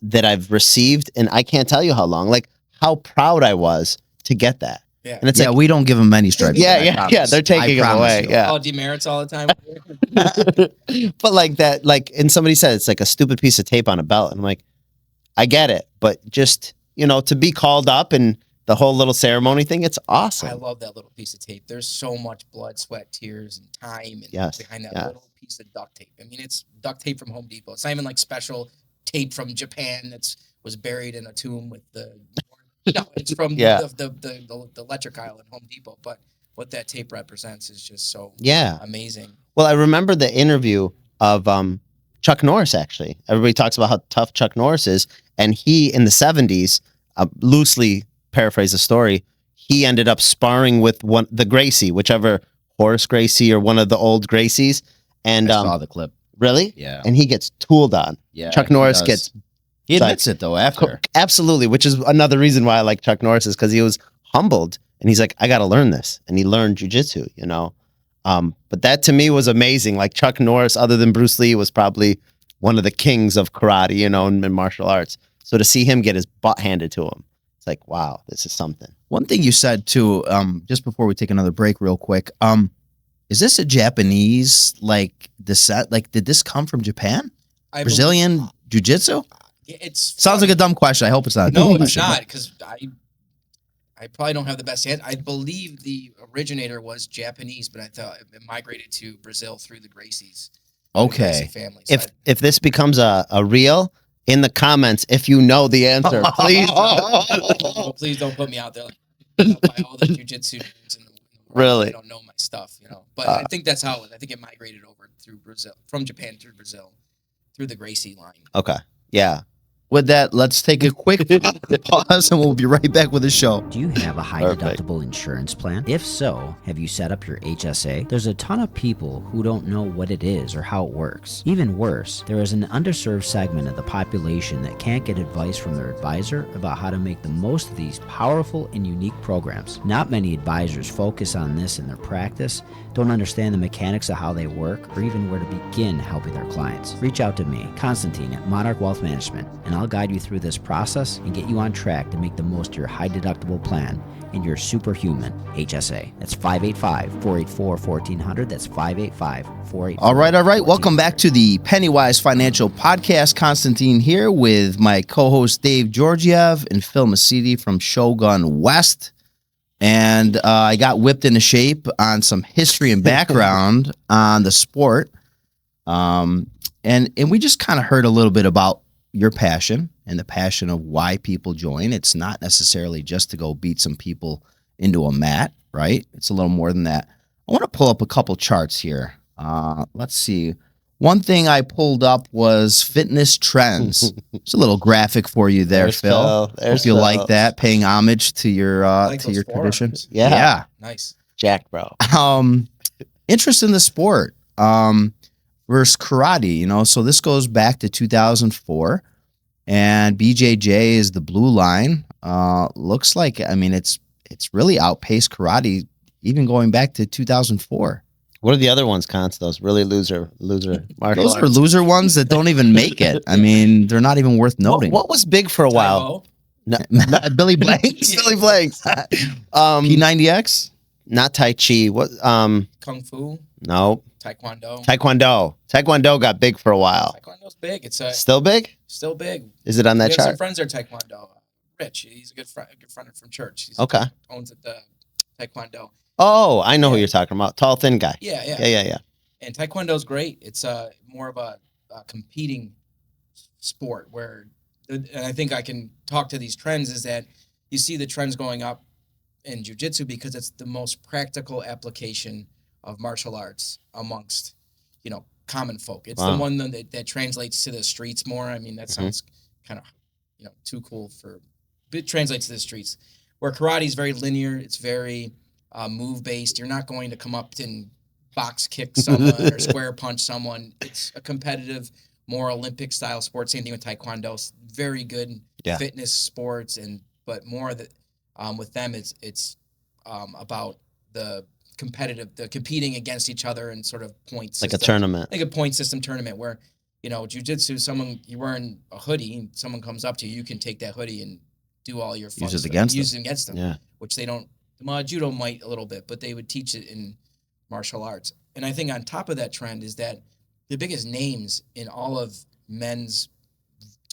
that I've received, and I can't tell you how long. Like how proud I was to get that. Yeah, and it's like we don't give them many stripes. Yeah. They're taking them away. Yeah, all demerits all the time. But like that, and somebody said it's like a stupid piece of tape on a belt, and I'm like, I get it, but just to be called up and the whole little ceremony thing, it's awesome. I love that little piece of tape. There's so much blood, sweat, tears, and time behind that little piece of duct tape. I mean, it's duct tape from Home Depot. It's not even like special tape from Japan was buried in a tomb with the. No, it's from the electric aisle at Home Depot. But what that tape represents is just so amazing. Well, I remember the interview of Chuck Norris. Actually, everybody talks about how tough Chuck Norris is, and he in the 70s, loosely paraphrase the story, he ended up sparring with the Gracie, whichever Horace Gracie or one of the old Gracies. And I saw the clip. Really? Yeah. And he gets tooled on. Yeah. Chuck Norris gets. He admits it though after. Absolutely, which is another reason why I like Chuck Norris is because he was humbled and he's like, I got to learn this, and he learned jiu-jitsu. But that to me was amazing. Like Chuck Norris, other than Bruce Lee, was probably one of the kings of karate, in martial arts. So to see him get his butt handed to him, it's like, wow, this is something. One thing you said too, just before we take another break real quick, is this a Japanese descent? Like, did this come from Japan? Brazilian jiu-jitsu? Sounds like a dumb question. I hope it's not. No, it's not, because I probably don't have the best answer. I believe the originator was Japanese, but I thought it migrated to Brazil through the Gracies. Okay. The Gracie family. If this becomes a reel, in the comments, if you know the answer, please. Please don't put me out there by all the jiu-jitsu dudes in the world. Really? I don't know my stuff, But I think that's how it was. I think it migrated over through Brazil, from Japan through Brazil, through the Gracie line. Okay. Yeah. With that, let's take a quick pause and we'll be right back with the show. Do you have a high deductible insurance plan? If so, have you set up your HSA? There's a ton of people who don't know what it is or how it works. Even worse, there is an underserved segment of the population that can't get advice from their advisor about how to make the most of these powerful and unique programs. Not many advisors focus on this in their practice, don't understand the mechanics of how they work, or even where to begin helping their clients. Reach out to me, Constantine at Monarch Wealth Management, and I'll guide you through this process and get you on track to make the most of your high deductible plan and your superhuman HSA. That's 585-484-1400. That's 585-484-1400. All right. Welcome back to the Pennywise Financial Podcast. Constantine here with my co-host Dave Georgiev and Phil Misetti from Shogun West. and I got whipped into shape on some history and background on the sport. And we just kind of heard a little bit about your passion and the passion of why people join. It's not necessarily just to go beat some people into a mat, right? It's a little more than that. I want to pull up a couple charts here. Let's see. One thing I pulled up was fitness trends. It's a little graphic for you there, There's Phil. There's Hope you Phil. like that, paying homage to your like to those your forearms. traditions. Yeah. Nice. Jack, bro. Interest in the sport versus karate. You know, so this goes back to 2004, and BJJ is the blue line. Looks like, I mean, it's really outpaced karate, even going back to 2004. What are the other ones, Const? Those really loser martial Those are arts? loser ones that don't even make it. I mean, they're not even worth noting. What was big for a while? Taibo. No, Billy Blanks, Billy Blanks. P90X. Not Tai Chi. What? Kung Fu. No. Taekwondo. Taekwondo got big for a while. Taekwondo's big. It's Still big? still big. Is it on We that have some chart? friends that are Taekwondo. Rich, he's a good friend from church. He's Okay. owns the Taekwondo. Oh, I know who Yeah. you're talking about. Tall, thin guy. Yeah. Yeah. And Taekwondo's great. It's more of a competing sport where, and I think I can talk to these trends, is that you see the trends going up in jiu-jitsu because it's the most practical application of martial arts amongst, common folk. It's Wow. the one that translates to the streets more. I mean, that sounds kind of, too cool for, but it translates to the streets. Where karate is very linear. It's very move-based. You're not going to come up and box kick someone or square punch someone. It's a competitive, more Olympic-style sport. Same thing with Taekwondo. Very good fitness sports, but more that with them, it's about the competing against each other and sort of points. Like a tournament. Like a point system tournament where, jiu-jitsu, you're wearing a hoodie and someone comes up to you, you can take that hoodie and do all your fun Use it stuff. against Use it against them. Yeah. Which they don't. Well, judo might a little bit, but they would teach it in martial arts. And I think on top of that trend is that the biggest names in all of men's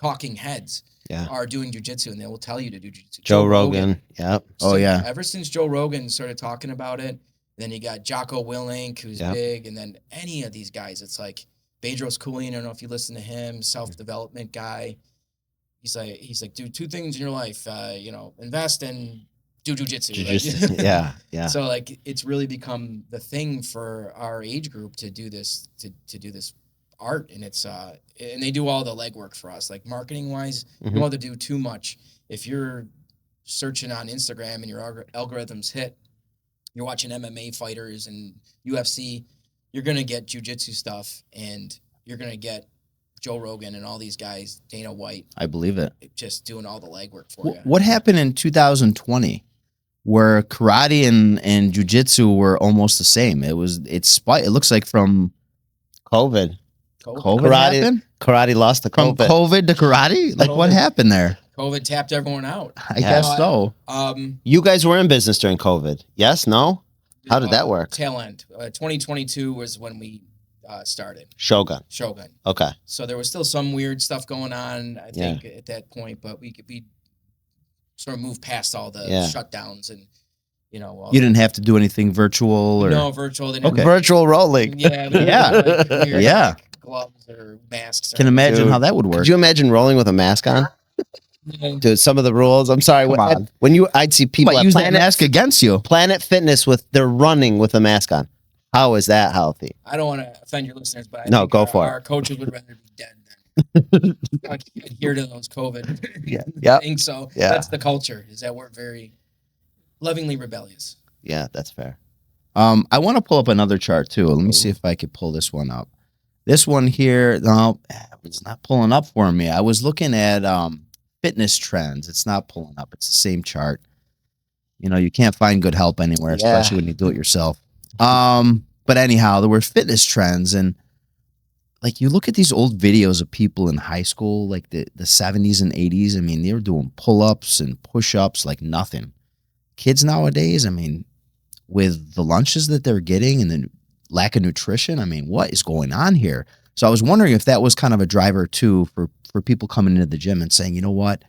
talking heads are doing jiu-jitsu, and they will tell you to do jiu-jitsu. Joe Rogan. Yep. Oh, yeah. Ever since Joe Rogan started talking about it, then you got Jocko Willink, who's big, and then any of these guys, it's like Bedros Keuilian. I don't know if you listen to him, self-development guy. He's like, do two things in your life, invest and do jujitsu. Jiu-jitsu. Yeah. So like, it's really become the thing for our age group to do this, to do this art, and it's and they do all the legwork for us. Like marketing wise, you don't have to do too much. If you're searching on Instagram and your algorithms hit, you're watching MMA fighters and UFC, you're gonna get jujitsu stuff, and you're gonna get Joe Rogan and all these guys, Dana White. I believe it. Just doing all the legwork for you. What happened in 2020 where karate and jiu-jitsu were almost the same? It looks like from COVID. COVID happened? Karate lost to From COVID. COVID to karate? Like what COVID. happened there? COVID tapped everyone out. I guess so. You guys were in business during COVID. Yes? No? How did that work? Tail end. 2022 was when we started. Shogun. Okay. So there was still some weird stuff going on, I think, at that point, but we sort of moved past all the shutdowns and, You didn't have to do anything virtual or no virtual. They didn't Okay. Virtual rolling. Yeah. Weird, like, gloves or masks. can imagine Dude. how that would work. Could you imagine rolling with a mask on? Dude, some of the rules. I'm sorry. Come on. I'd see people What, at use that mask against you. Planet Fitness they're running with a mask on. How is that healthy? I don't want to offend your listeners, but I No, think go for it. our coaches would rather be dead than adhere to those COVID Yep. things. So Yeah. that's the culture, is that we're very lovingly rebellious. Yeah, that's fair. I want to pull up another chart too. Let me see if I could pull this one up. This one here, no, it's not pulling up for me. I was looking at fitness trends. It's not pulling up. It's the same chart. You can't find good help anywhere, especially when you do it yourself. But anyhow, there were fitness trends, and like you look at these old videos of people in high school, like the 70s and 80s. I mean, they were doing pull-ups and push-ups like nothing. Kids nowadays, I mean, with the lunches that they're getting and the lack of nutrition, I mean, what is going on here? So I was wondering if that was kind of a driver too for people coming into the gym and saying, you know what,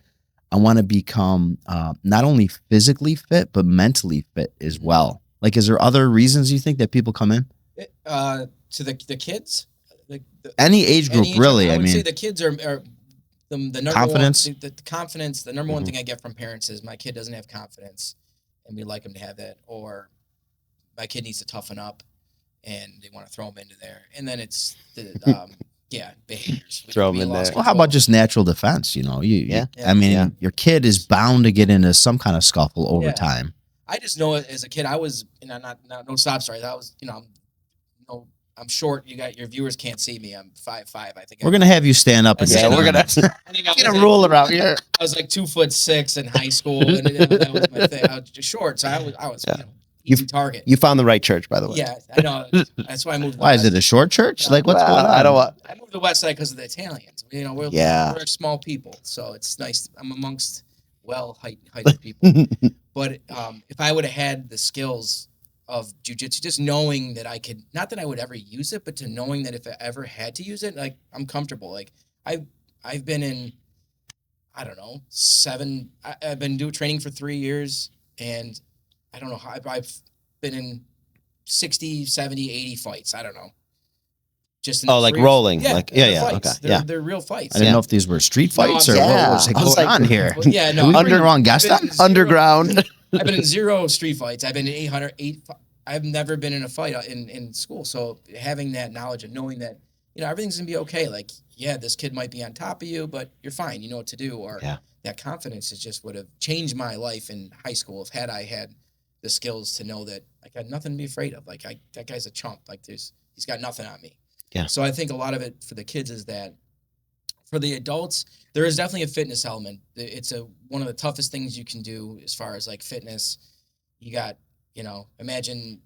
I want to become not only physically fit, but mentally fit as well. Like, is there other reasons you think that people come in? To the kids? Any age group, really. I would say the kids are the number confidence. one. The confidence, the number one thing I get from parents is my kid doesn't have confidence, and we like him to have that, or my kid needs to toughen up, and they want to throw him into there. And then it's the behaviors. Throw him in there. Well, how about just natural defense? You know, your kid is bound to get into some kind of scuffle over time. I just know as a kid, I was, not no sob stories. I was, I'm short. Your viewers can't see me. I'm 5'5". I think we're gonna have you stand up. Yeah, we're gonna get a rule around here. I was like 2'6" in high school, and that was my thing. I was just short, so I was easy target. You found the right church, by the way. Yeah, I know. That's why I moved. Why is it a short church? Like, what's going on? I moved to the West Side because of the Italians. We're small people, so it's nice. I'm amongst heightened people. But if I would have had the skills of jiu-jitsu, just knowing that I could, not that I would ever use it, but to knowing that if I ever had to use it, like, I'm comfortable. Like, I've been in, I don't know, I've been doing training for 3 years, and I don't know how I've been in 60, 70, 80 fights. I don't know. Just in like rolling. Fights. Okay. They're real fights. I didn't know if these were street fights or what was going on here. Well, yeah, no. Are we the wrong guest on? Underground. I've been in 0 street fights. I've been in 800. I've never been in a fight in school. So having that knowledge and knowing that, everything's going to be okay. Like, this kid might be on top of you, but you're fine. You know what to do. Or that confidence would have changed my life in high school had I had the skills to know that I got nothing to be afraid of. Like, that guy's a chump. Like, he's got nothing on me. Yeah. So I think a lot of it for the kids is that for the adults, there is definitely a fitness element. It's one of the toughest things you can do as far as like fitness. You got, imagine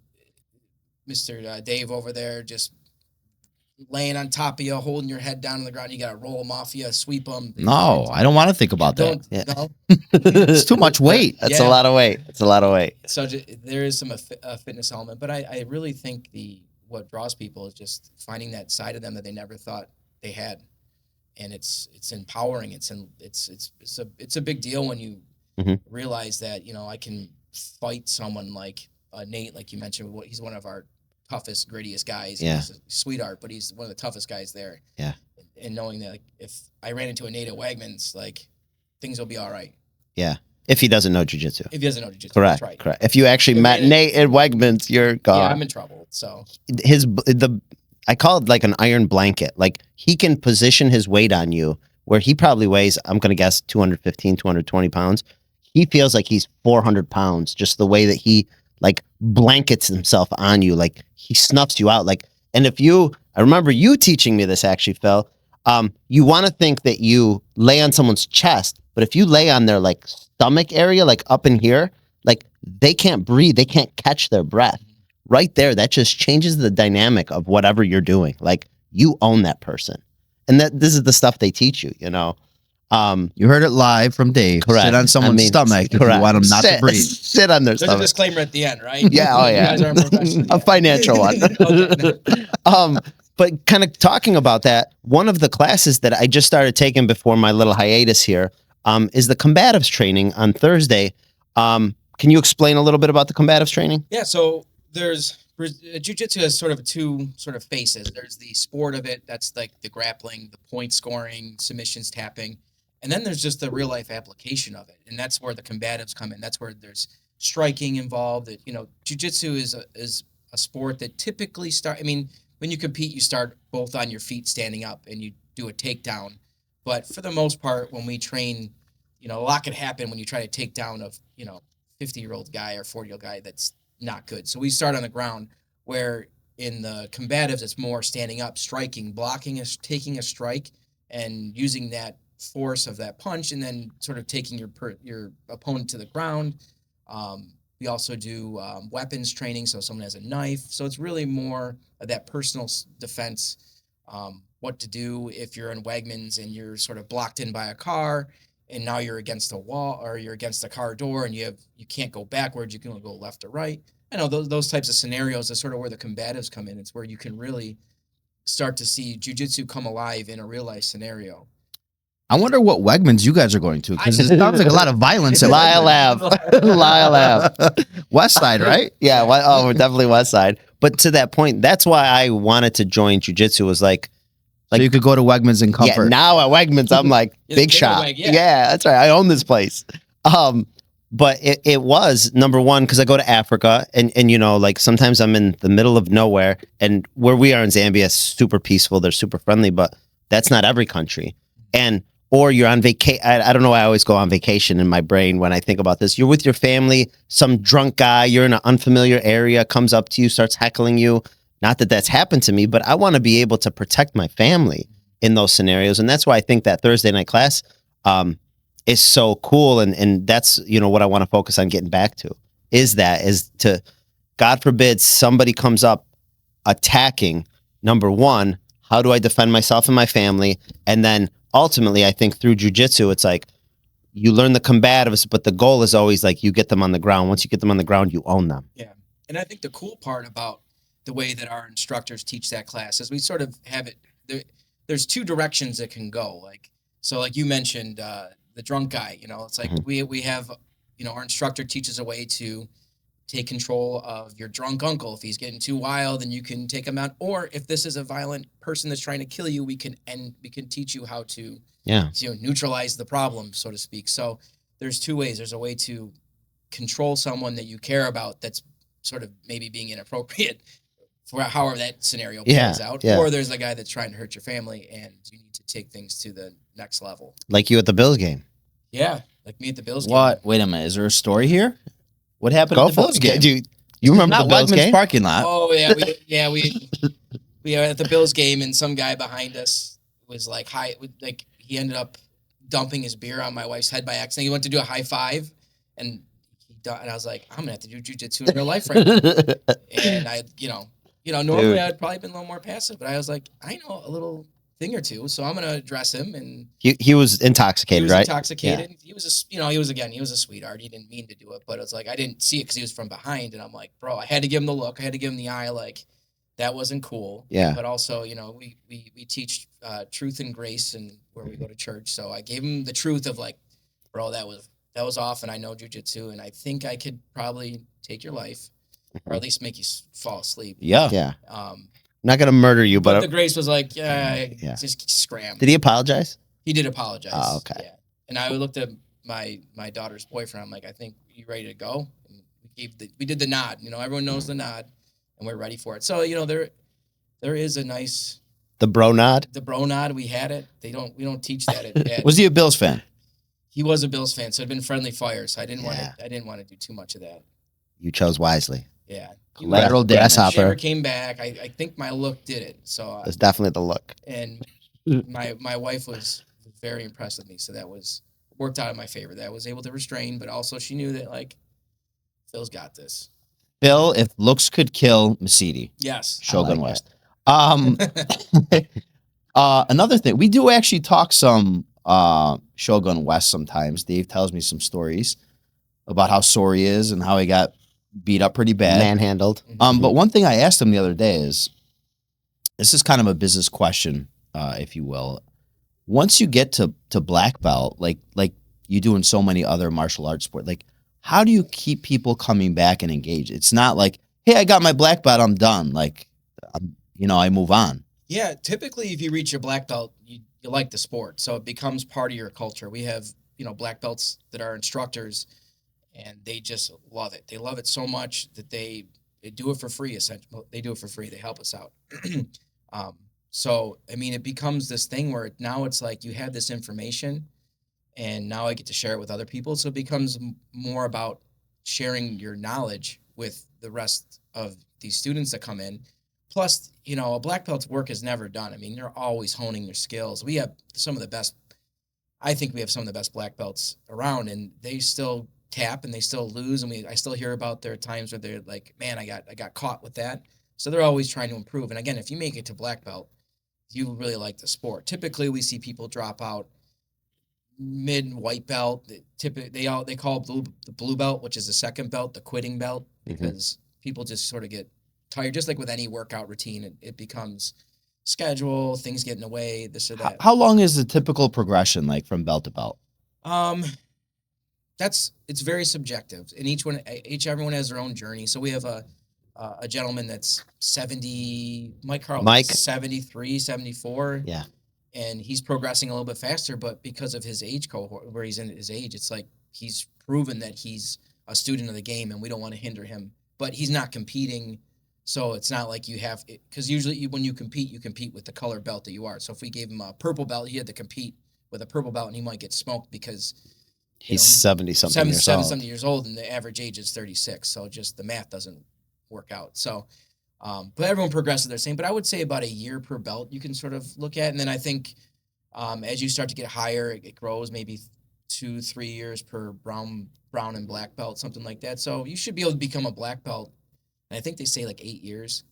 Mr. Dave over there just laying on top of you, holding your head down on the ground. You got to roll him off you, sweep him. No, I don't want to think about that. No? It's too much weight. That's a lot of weight. It's a lot of weight. So there is some fitness element, but I really think what draws people is just finding that side of them that they never thought they had, and it's empowering. It's a big deal when you realize that I can fight someone like Nate, like you mentioned. He's one of our toughest, grittiest guys. Yeah. He's a sweetheart, but he's one of the toughest guys there. Yeah. And knowing that, like, if I ran into a Nate at Wegmans, like, things will be all right. Yeah. If he doesn't know jiu-jitsu. If he doesn't know jiu-jitsu. Correct. That's right. Correct. If you actually met Nate at Wegmans, you're gone. Yeah, I'm in trouble. So I call it like an iron blanket. Like, he can position his weight on you where he probably weighs, I'm going to guess 215, 220 pounds. He feels like he's 400 pounds, just the way that he like blankets himself on you. Like, he snuffs you out. Like, and I remember you teaching me this actually, Phil. You want to think that you lay on someone's chest, but if you lay on their like stomach area, like up in here, like they can't breathe. They can't catch their breath. Right there, that just changes the dynamic of whatever you're doing. Like, you own that person. And this is the stuff they teach you, You heard it live from Dave. Correct. Sit on someone's stomach if you want them not to breathe. Sit on their there's stomach. a disclaimer at the end, right? Yeah, oh yeah. You guys aren't professionals. A financial one. But kind of talking about that, one of the classes that I just started taking before my little hiatus here is the combatives training on Thursday. Can you explain a little bit about the combatives training? Yeah, so jiu-jitsu has sort of two sort of faces. There's the sport of it, that's like the grappling, the point scoring, submissions, tapping. And then there's just the real life application of it. And that's where the combatives come in. That's where there's striking involved. Jiu-jitsu is a sport that typically when you compete, you start both on your feet standing up and you do a takedown. But for the most part, when we train, a lot could happen when you try to take down a 50-year-old guy or 40-year-old guy that's not good. So we start on the ground, where in the combatives, it's more standing up, striking, blocking, taking a strike, and using that force of that punch, and then sort of taking your opponent to the ground. We also do weapons training, so someone has a knife. So it's really more of that personal defense, what to do if you're in Wegmans and you're sort of blocked in by a car, and now you're against a wall or you're against a car door, and you can't go backwards, you can only go left or right. I know those types of scenarios are sort of where the combatives come in. It's where you can really start to see jiu-jitsu come alive in a real life scenario. I wonder what Wegmans you guys are going to, because it sounds like a lot of violence at Lyle Ave. Lyle Ave. West Side, right? Yeah, we're definitely West Side. But to that point, that's why I wanted to join jiu-jitsu, was like, So you could go to Wegmans in comfort. yeah, now at Wegmans, I'm like, Yeah, big big shot. Weg, yeah. Yeah, that's right. I own this place. But it was, number one, because I go to Africa, and you know, like sometimes I'm in the middle of nowhere, and where we are in Zambia is super peaceful. They're super friendly, but that's not every country. Or you're on vacation. I don't know why I always go on vacation in my brain when I think about this. You're with your family, some drunk guy, you're in an unfamiliar area, comes up to you, starts heckling you. Not that that's happened to me, but I want to be able to protect my family in those scenarios. And that's why I think that Thursday night class is so cool. And that's, you know, what I want to focus on getting back to is to, God forbid, somebody comes up attacking. Number one, how do I defend myself and my family? And then ultimately, I think through jiu-jitsu, it's like you learn the combatives, but the goal is always like you get them on the ground. Once you get them on the ground, you own them. Yeah. And I think the cool part about the way that our instructors teach that class is we sort of have it, there's two directions it can go. Like, so like you mentioned, the drunk guy, you know, it's like we have, you know, our instructor teaches a way to take control of your drunk uncle. If he's getting too wild, then you can take him out. Or if this is a violent person that's trying to kill you, we can teach you how to, neutralize the problem, so to speak. So there's two ways. There's a way to control someone that you care about that's sort of maybe being inappropriate for however that scenario plays out. Yeah. Or there's a guy that's trying to hurt your family and you need to take things to the next level. Like you at the Bills game. Yeah. Like me at the Bills game. What? Wait a minute. Is there a story here? What happened Go at the for Bills it. game? Dude, you remember Not the Bills Wegmans game? parking lot. Oh yeah, we are at the Bills game and some guy behind us was like he ended up dumping his beer on my wife's head by accident. He went to do a high five and I was like, I'm gonna have to do jiu-jitsu in real life right now. And I, normally Dude. I'd probably been a little more passive, but I was like, I know a little thing or two, so I'm gonna address him. And He was intoxicated, he was right? intoxicated. Yeah. He was a sweetheart. He didn't mean to do it, but it's like I didn't see it because he was from behind, and I'm like, bro, I had to give him the look. I had to give him the eye, like that wasn't cool. Yeah. But also, we teach truth and grace, and where we go to church. So I gave him the truth of like, bro, that was off, and I know jujitsu, and I think I could probably take your life, or at least make you fall asleep. Yeah. Yeah. Not gonna murder you, But but the grace was like, just scram. did he apologize? He did apologize. Oh, okay. Yeah. And I looked at my daughter's boyfriend. I'm like, I think you ready to go? And we did the nod. Everyone knows the nod, and we're ready for it. So there is a nice The bro nod? the bro nod. We had it. We don't teach that at Was he a Bills fan? He was a Bills fan, so it'd been friendly fire. So I didn't Yeah. want to do too much of that. You chose wisely. Yeah. Collateral damage. Never Grasshopper. came back. I think my look did it. So That's definitely the look. and my wife was very impressed with me. So that worked out in my favor. That I was able to restrain, but also she knew that like Phil's got this. Phil, if looks could kill, Misetti. Yes. Shogun like West. Another thing, we do actually talk some Shogun West sometimes. Dave tells me some stories about how sore he is and how he got beat up pretty bad. Manhandled. But one thing I asked him the other day is, this is kind of a business question, if you will. Once you get to black belt, like you do in so many other martial arts sports, like how do you keep people coming back and engaged? It's not like, hey, I got my black belt, I'm done. Like, I move on. Yeah, typically if you reach your black belt, you like the sport, so it becomes part of your culture. We have, black belts that are instructors, and they just love it. They love it so much that they do it for free, essentially. They do it for free. They help us out. So, I mean, it becomes this thing where now it's like you have this information, and now I get to share it with other people. So it becomes more about sharing your knowledge with the rest of these students that come in. Plus, a black belt's work is never done. I mean, you're always honing your skills. We have some of the best black belts around, and they still tap and they still lose. And I still hear about their times where they're like, man, I got caught with that. So they're always trying to improve. And again, if you make it to black belt, you really like the sport. Typically, we see people drop out mid white belt. They call the blue belt, which is the second belt, the quitting belt, because people just sort of get tired. Just like with any workout routine, it becomes schedule, things get in the way, this or that. How long is the typical progression like from belt to belt? It's very subjective, and everyone has their own journey. So we have a gentleman that's 70, Mike 73, 74. Yeah. And he's progressing a little bit faster, but because of his age cohort, where he's in his age, it's like he's proven that he's a student of the game, and we don't want to hinder him. But he's not competing, so it's not like you have, because usually when you compete with the color belt that you are. So if we gave him a purple belt, he had to compete with a purple belt, and he might get smoked because he's 70-something years old. 70-something years old, and the average age is 36. So just the math doesn't work out. So, but everyone progresses the same. But I would say about a year per belt you can sort of look at, and then I think as you start to get higher, it grows maybe 2-3 years per brown and black belt, something like that. So you should be able to become a black belt. And I think they say like 8 years.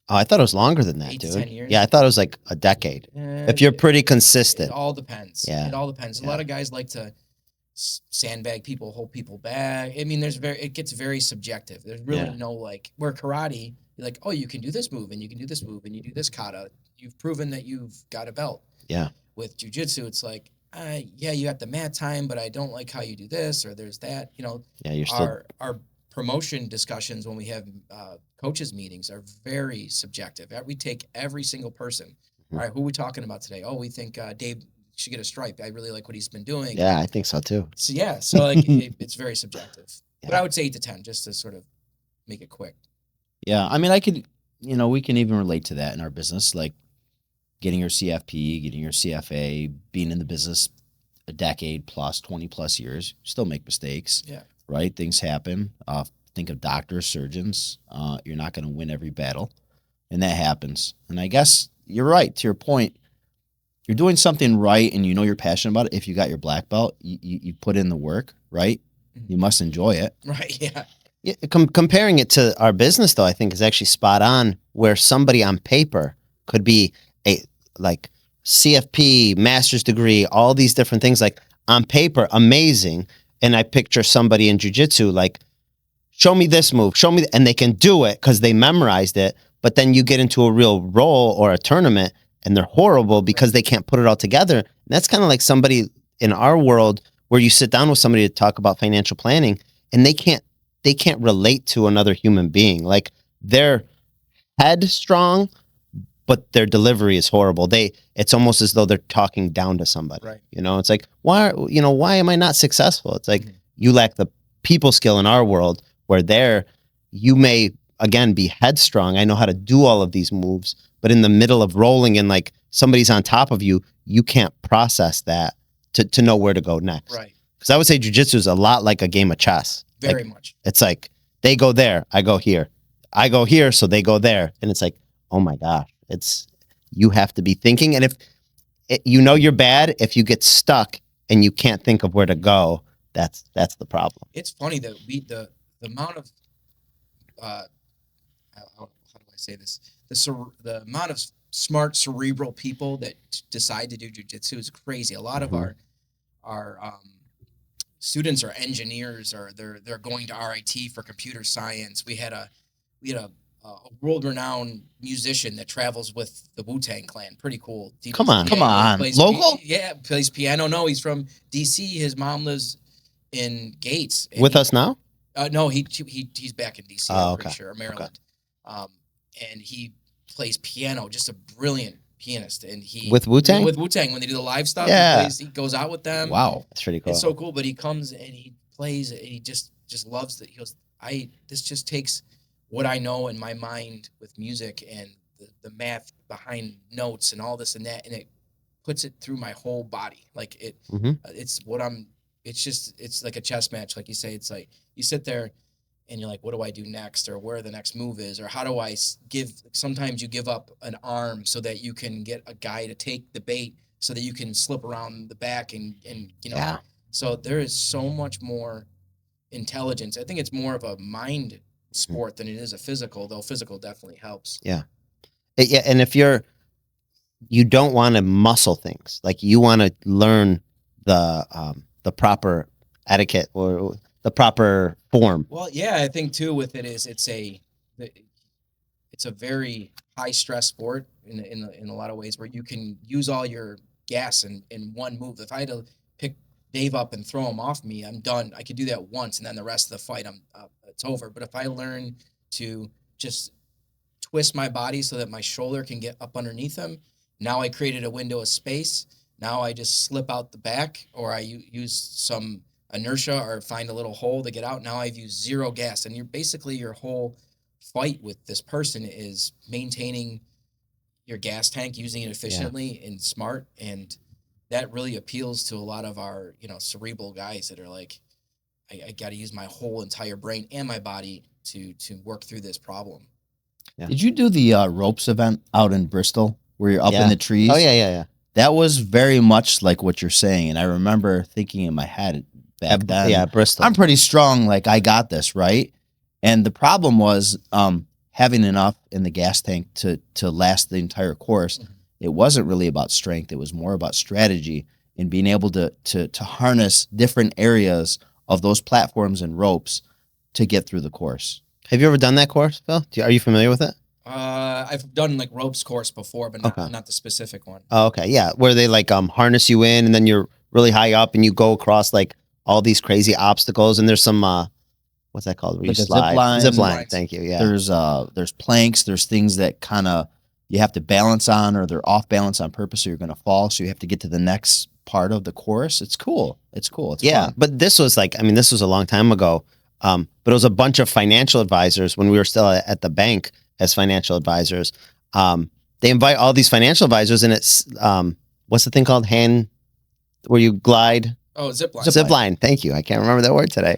Oh, I thought it was longer than that, 8 dude. to 10 years. Yeah, I thought it was like a decade. If you're pretty consistent. It all depends. Yeah. It all depends. A lot of guys like to sandbag people, hold people back. I mean, it gets very subjective. There's really no like, where karate, you're like, oh, you can do this move and you can do this move and you do this kata. You've proven that you've got a belt. Yeah. With jiu-jitsu, it's like, yeah, you got the mat time, but I don't like how you do this or there's that. You know, yeah, you're still... our promotion discussions when we have coaches meetings are very subjective. We take every single person. Mm-hmm. All right, who are we talking about today? Oh, we think Dave should get a stripe. I really like what he's been doing. Yeah, I think so too. So yeah, so like it's very subjective. Yeah. But I would say 8 to 10 just to sort of make it quick. Yeah, I mean, we can even relate to that in our business, like getting your CFP, getting your CFA, being in the business a decade plus, 20 plus years, still make mistakes. Yeah. Right? Things happen. Think of doctors, surgeons. You're not going to win every battle, and that happens. And I guess you're right. To your point, you're doing something right, and you know you're passionate about it. If you got your black belt, you put in the work, right? You must enjoy it. Right, yeah. Yeah, comparing it to our business, though, I think is actually spot on, where somebody on paper could be a like CFP, master's degree, all these different things, like on paper, amazing. And I picture somebody in jiu-jitsu, like, show me this move, show me, and they can do it because they memorized it. But then you get into a real role or a tournament and they're horrible because they can't put it all together. And that's kind of like somebody in our world where you sit down with somebody to talk about financial planning and they can't relate to another human being. Like, they're headstrong, but their delivery is horrible. It's almost as though they're talking down to somebody. Right. You know, it's like, why am I not successful? It's like, you lack the people skill in our world where you may, again, be headstrong. I know how to do all of these moves, but in the middle of rolling and like somebody's on top of you, you can't process that to know where to go next. Right. Because I would say jiu-jitsu is a lot like a game of chess. Very much. It's like, they go there, I go here. I go here, so they go there. And it's like, oh my gosh. You have to be thinking. And if you're bad, if you get stuck and you can't think of where to go, that's the problem. It's funny that the amount of how do I say this? The amount of smart cerebral people that decide to do jiu-jitsu is crazy. A lot of our students are engineers, or they're going to RIT for computer science. We had a world-renowned musician that travels with the Wu-Tang Clan. Pretty cool. Come on. Local? Plays piano. No, he's from DC. His mom lives in Gates. With us now? No, he's back in DC. I'm pretty sure, or Maryland. Okay. And he plays piano. Just a brilliant pianist. And with Wu-Tang? With Wu-Tang, when they do the live stuff, yeah. he goes out with them. Wow, that's pretty cool. It's so cool. But he comes and he plays, and he just loves it. He goes, this just takes what I know in my mind with music and the math behind notes and all this and that, and it puts it through my whole body. Like it's like a chess match. Like you say, it's like you sit there and you're like, what do I do next? Or where the next move is? Or how do I sometimes you give up an arm so that you can get a guy to take the bait so that you can slip around the back and Yeah. So there is so much more intelligence. I think it's more of a mind sport than it is a physical, though physical definitely helps. Yeah. Yeah. And if you don't want to muscle things, like you want to learn the proper etiquette or the proper form. Well, yeah, I think too with it is it's a very high stress sport in a lot of ways where you can use all your gas in one move. If I had to pick Dave up and throw him off me, I'm done. I could do that once, and then the rest of the fight, it's over. But if I learn to just twist my body so that my shoulder can get up underneath him, now I created a window of space. Now I just slip out the back, or I use some inertia or find a little hole to get out. Now I've used zero gas, and you're basically your whole fight with this person is maintaining your gas tank, using it efficiently and smart, and that really appeals to a lot of our cerebral guys that are like, I got to use my whole entire brain and my body to work through this problem. Yeah. Did you do the ropes event out in Bristol where you're up in the trees? Oh yeah. That was very much like what you're saying, and I remember thinking in my head back then, yeah, Bristol. I'm pretty strong. Like, I got this, right? And the problem was having enough in the gas tank to last the entire course. Mm-hmm. It wasn't really about strength. It was more about strategy and being able to harness different areas of those platforms and ropes to get through the course. Have you ever done that course, Phil? Are you familiar with it? I've done like ropes course before, but not the specific one. Oh, okay. Yeah. Where they like harness you in, and then you're really high up and you go across like all these crazy obstacles, and there's some what's that called? Where Like you a slide. zip line. Zip line. Thank you. Yeah. There's planks, there's things that kind of you have to balance on, or they're off balance on purpose, or you're gonna fall. So you have to get to the next part of the course. It's cool. It's fun. But this was like, I mean, this was a long time ago. But it was a bunch of financial advisors when we were still at the bank as financial advisors. They invite all these financial advisors, and it's what's the thing called? Where you glide? Oh, zip line. Zip line. Thank you. I can't remember that word today.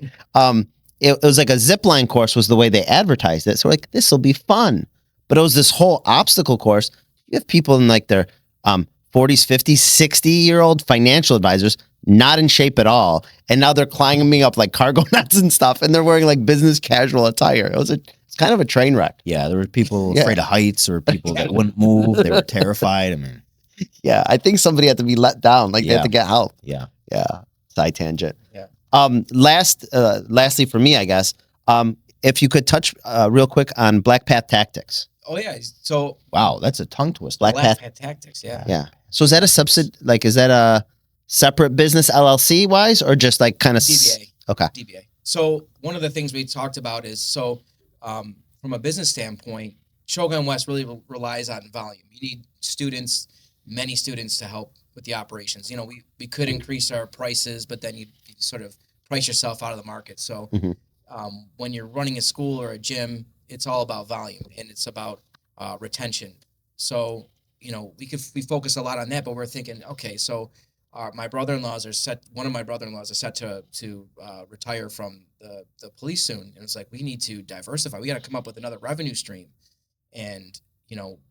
It was like a zip line course was the way they advertised it. So we're like, this will be fun. But it was this whole obstacle course. You have people in like their 40s, 50s, 60-year-old financial advisors, not in shape at all. And now they're climbing up like cargo nets and stuff, and they're wearing like business casual attire. It's kind of a train wreck. Yeah, there were people afraid of heights, or people that wouldn't move. They were terrified. I mean, yeah, I think somebody had to be let down. Like they had to get help. Yeah. Side tangent. Yeah. Lastly for me, I guess, if you could touch real quick on Black Path Tactics. Oh yeah. So wow, that's a tongue twister. Black Path Tactics. Yeah. Yeah. So is that a is that a separate business LLC wise, or just like kind of DBA? Okay. DBA. So one of the things we talked about is from a business standpoint, Shogun West really relies on volume. You need many students to help with the operations. We could increase our prices, but then you sort of price yourself out of the market. So when you're running a school or a gym, it's all about volume, and it's about retention. So we focus a lot on that, but we're thinking, okay, so one of my brother-in-laws are set to retire from the police soon, and it's like, we need to diversify. We got to come up with another revenue stream, and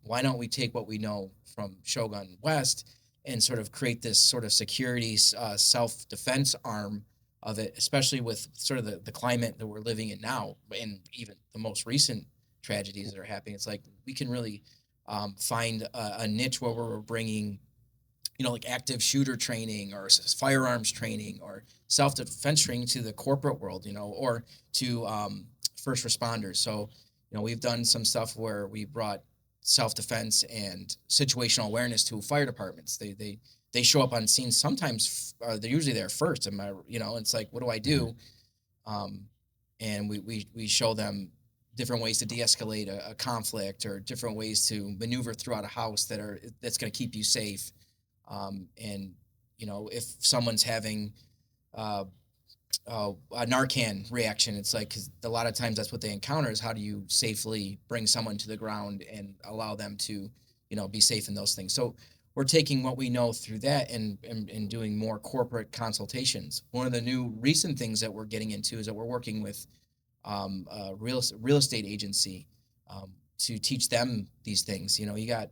why don't we take what we know from Shogun West and sort of create this sort of security self-defense arm of it, especially with sort of the climate that we're living in now, and even the most recent tragedies that are happening. It's like we can really find a niche where we're bringing like active shooter training or firearms training or self-defense training to the corporate world, or to first responders. So, we've done some stuff where we brought self-defense and situational awareness to fire departments. They show up on scene. Sometimes they're usually there first. It's like, what do I do? And we show them different ways to de-escalate a conflict, or different ways to maneuver throughout a house that's going to keep you safe. And if someone's having a Narcan reaction, it's like, 'cause a lot of times that's what they encounter, is how do you safely bring someone to the ground and allow them to, be safe in those things. So we're taking what we know through that and doing more corporate consultations. One of the new recent things that we're getting into is that we're working with a real estate agency to teach them these things. You got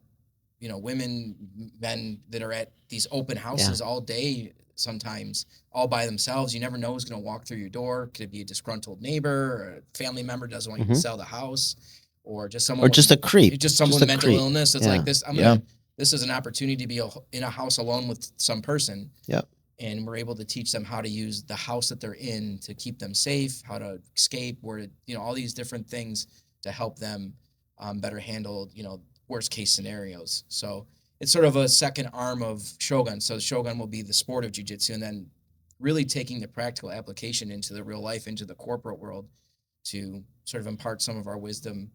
women, men that are at these open houses all day, sometimes all by themselves. You never know who's going to walk through your door. Could it be a disgruntled neighbor, or a family member doesn't want you to sell the house, or just someone, or just a creep, just someone with mental illness. It's like this. This is an opportunity to be in a house alone with some person. Yeah. And we're able to teach them how to use the house that they're in to keep them safe, how to escape, all these different things to help them better handle, worst case scenarios. So it's sort of a second arm of Shogun. So Shogun will be the sport of jiu-jitsu, and then really taking the practical application into the real life, into the corporate world, to sort of impart some of our wisdom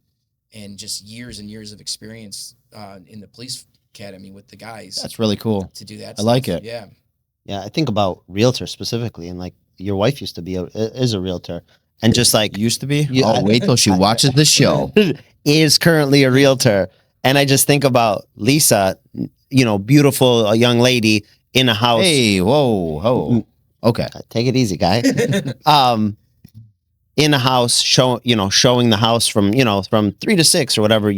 and just years and years of experience in the police academy with the guys. That's really cool. To do that. I like it. Yeah. Yeah, I think about realtors specifically, and like your wife used to be is a realtor, and just like Used to be. Yeah, Wait till she watches the show. is currently a realtor, and I just think about Lisa, beautiful young lady in a house. Hey, whoa. Okay. Take it easy, guy. In a house, showing the house from 3 to 6 or whatever,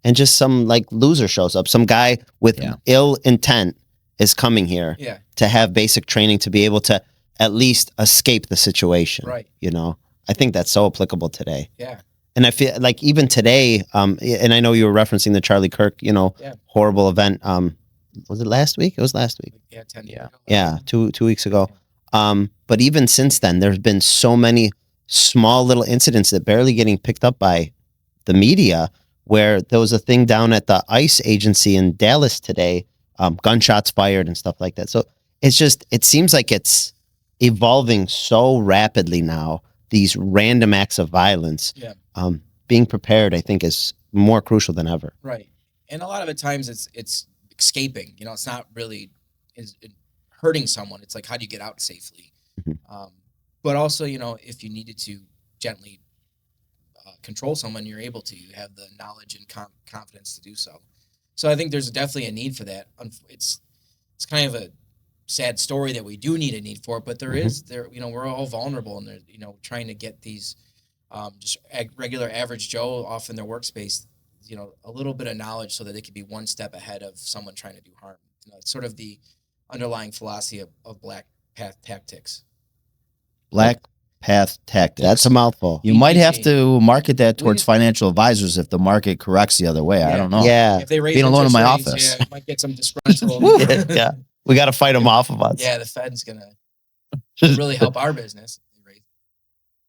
and just some like loser shows up. Some guy with ill intent is coming here to have basic training to be able to at least escape the situation. Right. I think that's so applicable today. Yeah. And I feel like even today, and I know you were referencing the Charlie Kirk, horrible event. Was it last week? It was last week. Yeah, 10 years ago. Yeah, 2 weeks ago. But even since then, there's been so many small little incidents that barely getting picked up by the media, where there was a thing down at the ICE agency in Dallas today, gunshots fired and stuff like that. So it seems like it's evolving so rapidly now, these random acts of violence. Yeah. Being prepared, I think, is more crucial than ever. Right. And a lot of the times it's escaping, it's not really hurting someone. It's like, how do you get out safely? Mm-hmm. But also, if you needed to gently control someone, you're able to. You have the knowledge and confidence to do so. So I think there's definitely a need for that. It's kind of a sad story that we do need a need for it, but there is, we're all vulnerable, and trying to get these just regular average Joe off in their workspace, a little bit of knowledge so that they could be one step ahead of someone trying to do harm. It's sort of the underlying philosophy of Black Path Tactics. Black Path Tactics. That's a mouthful. You might have to market that towards financial advisors if the market corrects the other way. I don't know. Yeah. If they raise Being alone in my interest rates, office. you might get some disgruntled. Yeah. We got to fight them off of us. Yeah, the Fed's going to really help our business.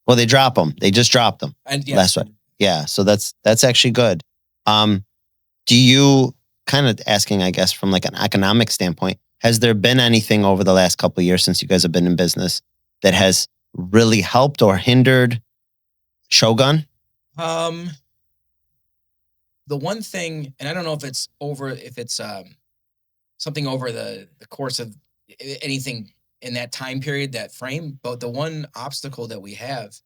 Well, they drop them. They just dropped them. And That's right. Yeah. So that's actually good. Do you, kind of asking, I guess, from like an economic standpoint, has there been anything over the last couple of years since you guys have been in business that has really helped or hindered Shogun? The one thing, and I don't know if it's something over the course of anything in that time period, that frame, but the one obstacle that we have,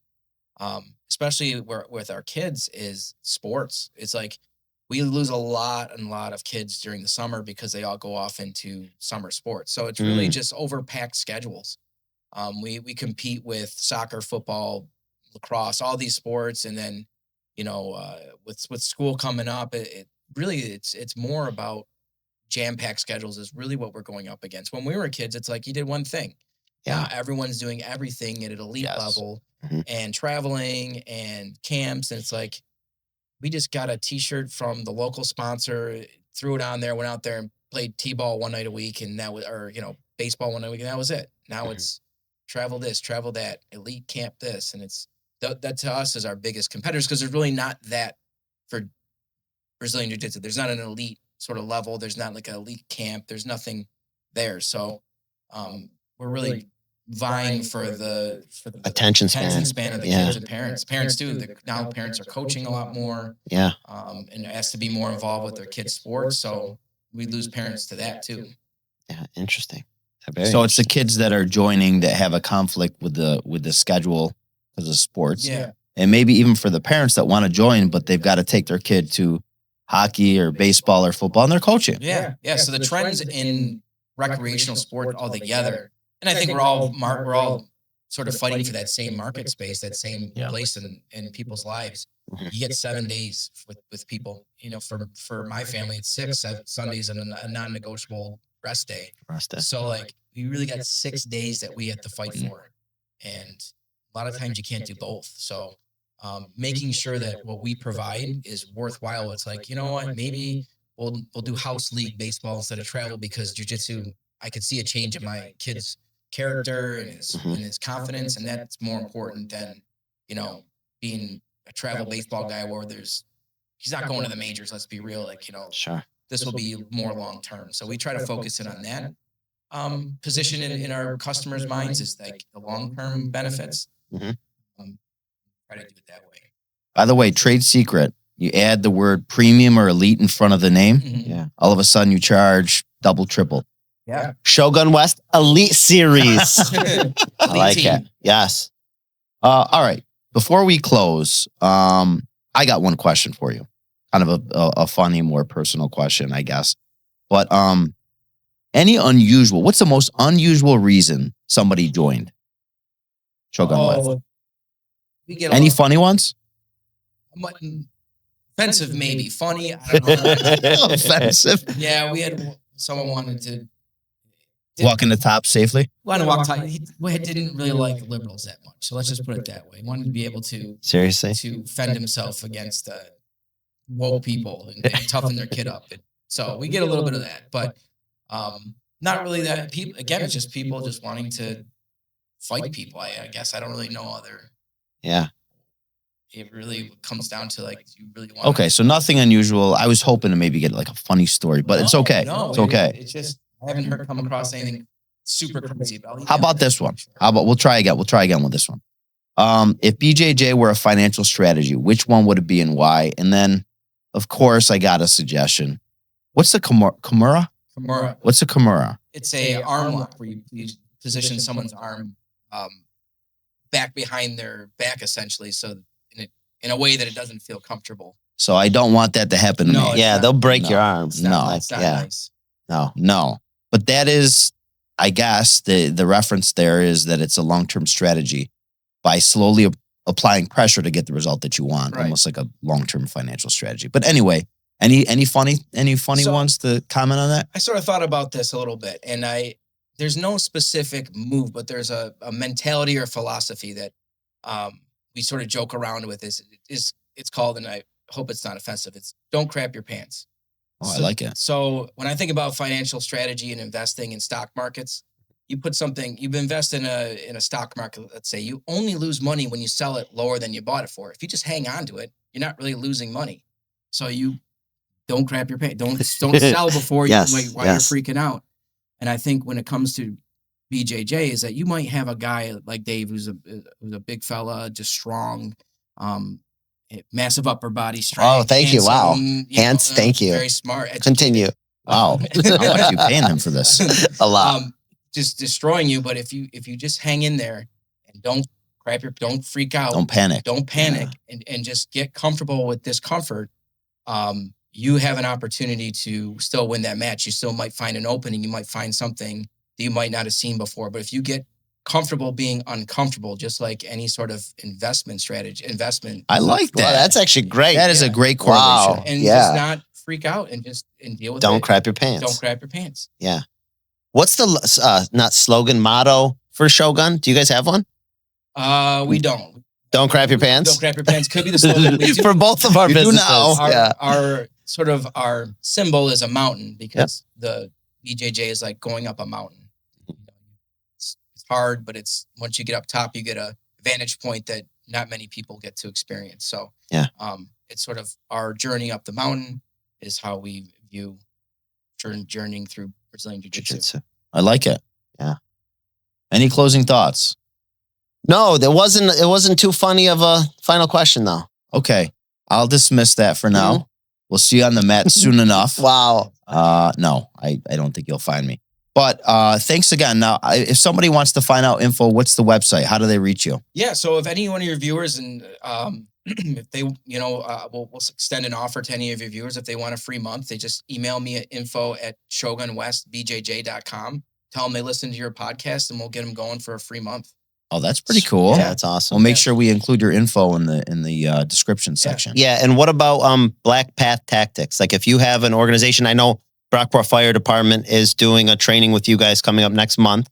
especially with our kids, is sports. It's like we lose a lot of kids during the summer because they all go off into summer sports. So it's really just overpacked schedules. We compete with soccer, football, lacrosse, all these sports, and then with school coming up, it really it's more about jam-packed schedules is really what we're going up against. When we were kids, it's like you did one thing. Yeah, everyone's doing everything at an elite level and traveling and camps, and it's like we just got a T-shirt from the local sponsor, threw it on there, went out there and played T-ball one night a week, and that was, or baseball one night a week, and that was it. Now it's travel this, travel that, elite camp this, and it's that to us is our biggest competitors, because there's really not that for Brazilian Jiu-Jitsu. There's not an elite sort of level. There's not like an elite camp. There's nothing there. So we're really vying for the attention span of the kids and parents. Parents too. Now parents are coaching a lot more. Yeah. And asked to be more involved with their kids' sports. So we lose parents to that too. Yeah, interesting. So it's the kids that are joining that have a conflict with the schedule because of sports. Yeah. And maybe even for the parents that want to join, but they've got to take their kid to hockey or baseball or football, and they're coaching. Yeah. So the trends in recreational sport altogether, and I think we're all sort of fighting for that same market space, that same place in people's lives. You get 7 days with people. For my family, it's 6 Sundays and a non-negotiable rest day. So like we really got 6 days that we have to fight for, and a lot of times you can't do both. So making sure that what we provide is worthwhile. It's like, you know what, maybe we'll do house league baseball instead of travel, because jiu-jitsu, I could see a change in my kid's character and his confidence, and that's more important than being a travel baseball guy where there's he's not going to the majors. Let's be real. Like, Sure. this will be more long term. So we try to focus in on that position in our customers' minds is like the long term benefits. Mhm. Try to do it that way. By the way, trade secret, you add the word premium or elite in front of the name, Yeah. all of a sudden you charge double, triple. Yeah. Shogun West Elite Series. I like team. it. Yes. All right. Before we close, I got one question for you. Kind of a funny, more personal question, I guess. But what's the most unusual reason somebody joined Shogun West? We get Any funny ones? offensive, maybe funny. I don't know. Offensive. Yeah, we had someone wanted to Walk in the top safely? walk tight. He didn't really like liberals that much, so let's just put it that way. He wanted to be able to Seriously? fend himself against woke people and toughen their kid up. So we get a little bit of that, but not really that. People again, it's just people just wanting to fight people. I guess I don't really know other. Yeah. It really comes down to like you really want. Okay, so nothing unusual. I was hoping to maybe get like a funny story, but it's okay. No, It's okay. It's just I haven't come across anything super crazy about it. How about this one? How about we'll try again? We'll try again with this one. If BJJ were a financial strategy, which one would it be and why? And then, of course, I got a suggestion. What's the Kimura? Kimura. What's a Kimura? It's a arm lock where you position someone's arm back behind their back, essentially, so in a way that it doesn't feel comfortable. So I don't want that to happen to No, me. Yeah, not- they'll break no, your arms. It's not, Like, it's not yeah. nice. No. But that is, I guess, the reference there is that it's a long-term strategy by slowly applying pressure to get the result that you want, Right. almost like a long-term financial strategy. But anyway, any funny So- ones to comment on that? I sort of thought about this a little bit, and there's no specific move, but there's a mentality or philosophy that we sort of joke around with. It's called, and I hope it's not offensive. It's don't crap your pants. Oh, I like it. So when I think about financial strategy and investing in stock markets, you invest in a stock market. Let's say you only lose money when you sell it lower than you bought it for. If you just hang on to it, you're not really losing money. So you don't crap your pants. Don't sell before Yes, while yes. you're freaking out. And I think when it comes to BJJ, is that you might have a guy like Dave who's a big fella, just strong, massive upper body strength. Oh, thank you. Wow. Thank you. Very smart. Continue. Wow. How much are you paying him for this? A lot. Just destroying you. But if you just hang in there and don't freak out, Don't panic. don't panic, and just get comfortable with discomfort, you have an opportunity to still win that match. You still might find an opening. You might find something that you might not have seen before. But if you get comfortable being uncomfortable, just like any sort of investment strategy, I like that. Wow, that's actually great. That is a great correlation. Wow. and Yeah. just not freak out and deal with it. Don't crap your pants. Don't crap your pants. Yeah. What's the not slogan, motto for Shogun? Do you guys have one? We don't. Don't crap your pants? Don't crap your pants. Could be the slogan. We do. For both of our You do businesses. now. Our our symbol is a mountain because the BJJ is like going up a mountain. It's hard, but it's once you get up top, you get a vantage point that not many people get to experience. So Yeah. It's sort of our journey up the mountain is how we view journeying through Brazilian Jiu-Jitsu. Jiu-Jitsu. I like it. Yeah. Any closing thoughts? No, it wasn't too funny of a final question though. Okay. I'll dismiss that for now. We'll see you on the mat soon enough. Wow. No, I don't think you'll find me. But thanks again. Now, if somebody wants to find out info, what's the website? How do they reach you? Yeah. So if any one of your viewers and if they, we'll extend an offer to any of your viewers. If they want a free month, they just email me at info@shogunwestbjj.com. Tell them they listen to your podcast and we'll get them going for a free month. Oh, that's pretty cool. Yeah, that's awesome. We'll make sure we include your info in the description section. Yeah, and what about Black Path Tactics? Like if you have an organization, I know Brockport Fire Department is doing a training with you guys coming up next month.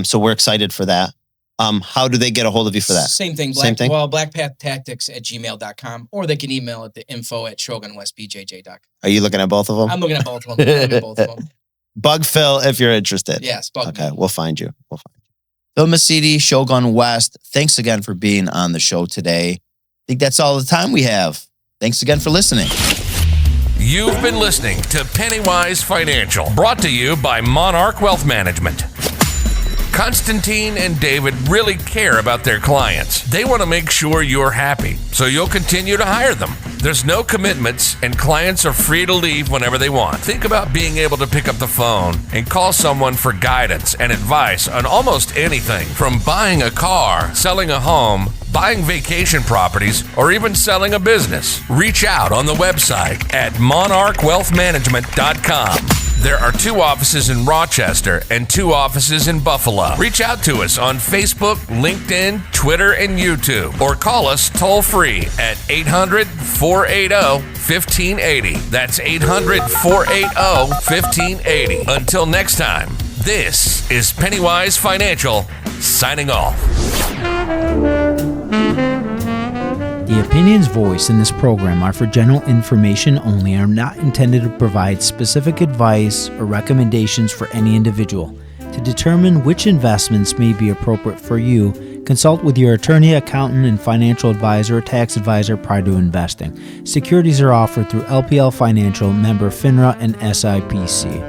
So we're excited for that. How do they get a hold of you for that? Same thing. Same thing? Well, blackpathtactics@gmail.com, or they can email at the info@shogunwestbjj.com. Are you looking at both of them? I'm looking at both of them. Bug Phil if you're interested. Yes. Bug Okay, me. we'll find you. Phil Misetti, Shogun West, thanks again for being on the show today. I think that's all the time we have. Thanks again for listening. You've been listening to Pennywise Financial, brought to you by Monarch Wealth Management. Constantine and David really care about their clients. They want to make sure you're happy, so you'll continue to hire them. There's no commitments, and clients are free to leave whenever they want. Think about being able to pick up the phone and call someone for guidance and advice on almost anything, from buying a car, selling a home, buying vacation properties, or even selling a business. Reach out on the website at monarchwealthmanagement.com. There are 2 offices in Rochester and 2 offices in Buffalo. Reach out to us on Facebook, LinkedIn, Twitter, and YouTube, or call us toll-free at 800-480-1580. That's 800-480-1580. Until next time, this is Pennywise Financial, signing off. The opinions voiced in this program are for general information only and are not intended to provide specific advice or recommendations for any individual. To determine which investments may be appropriate for you, consult with your attorney, accountant, and financial advisor or tax advisor prior to investing. Securities are offered through LPL Financial, member FINRA, and SIPC.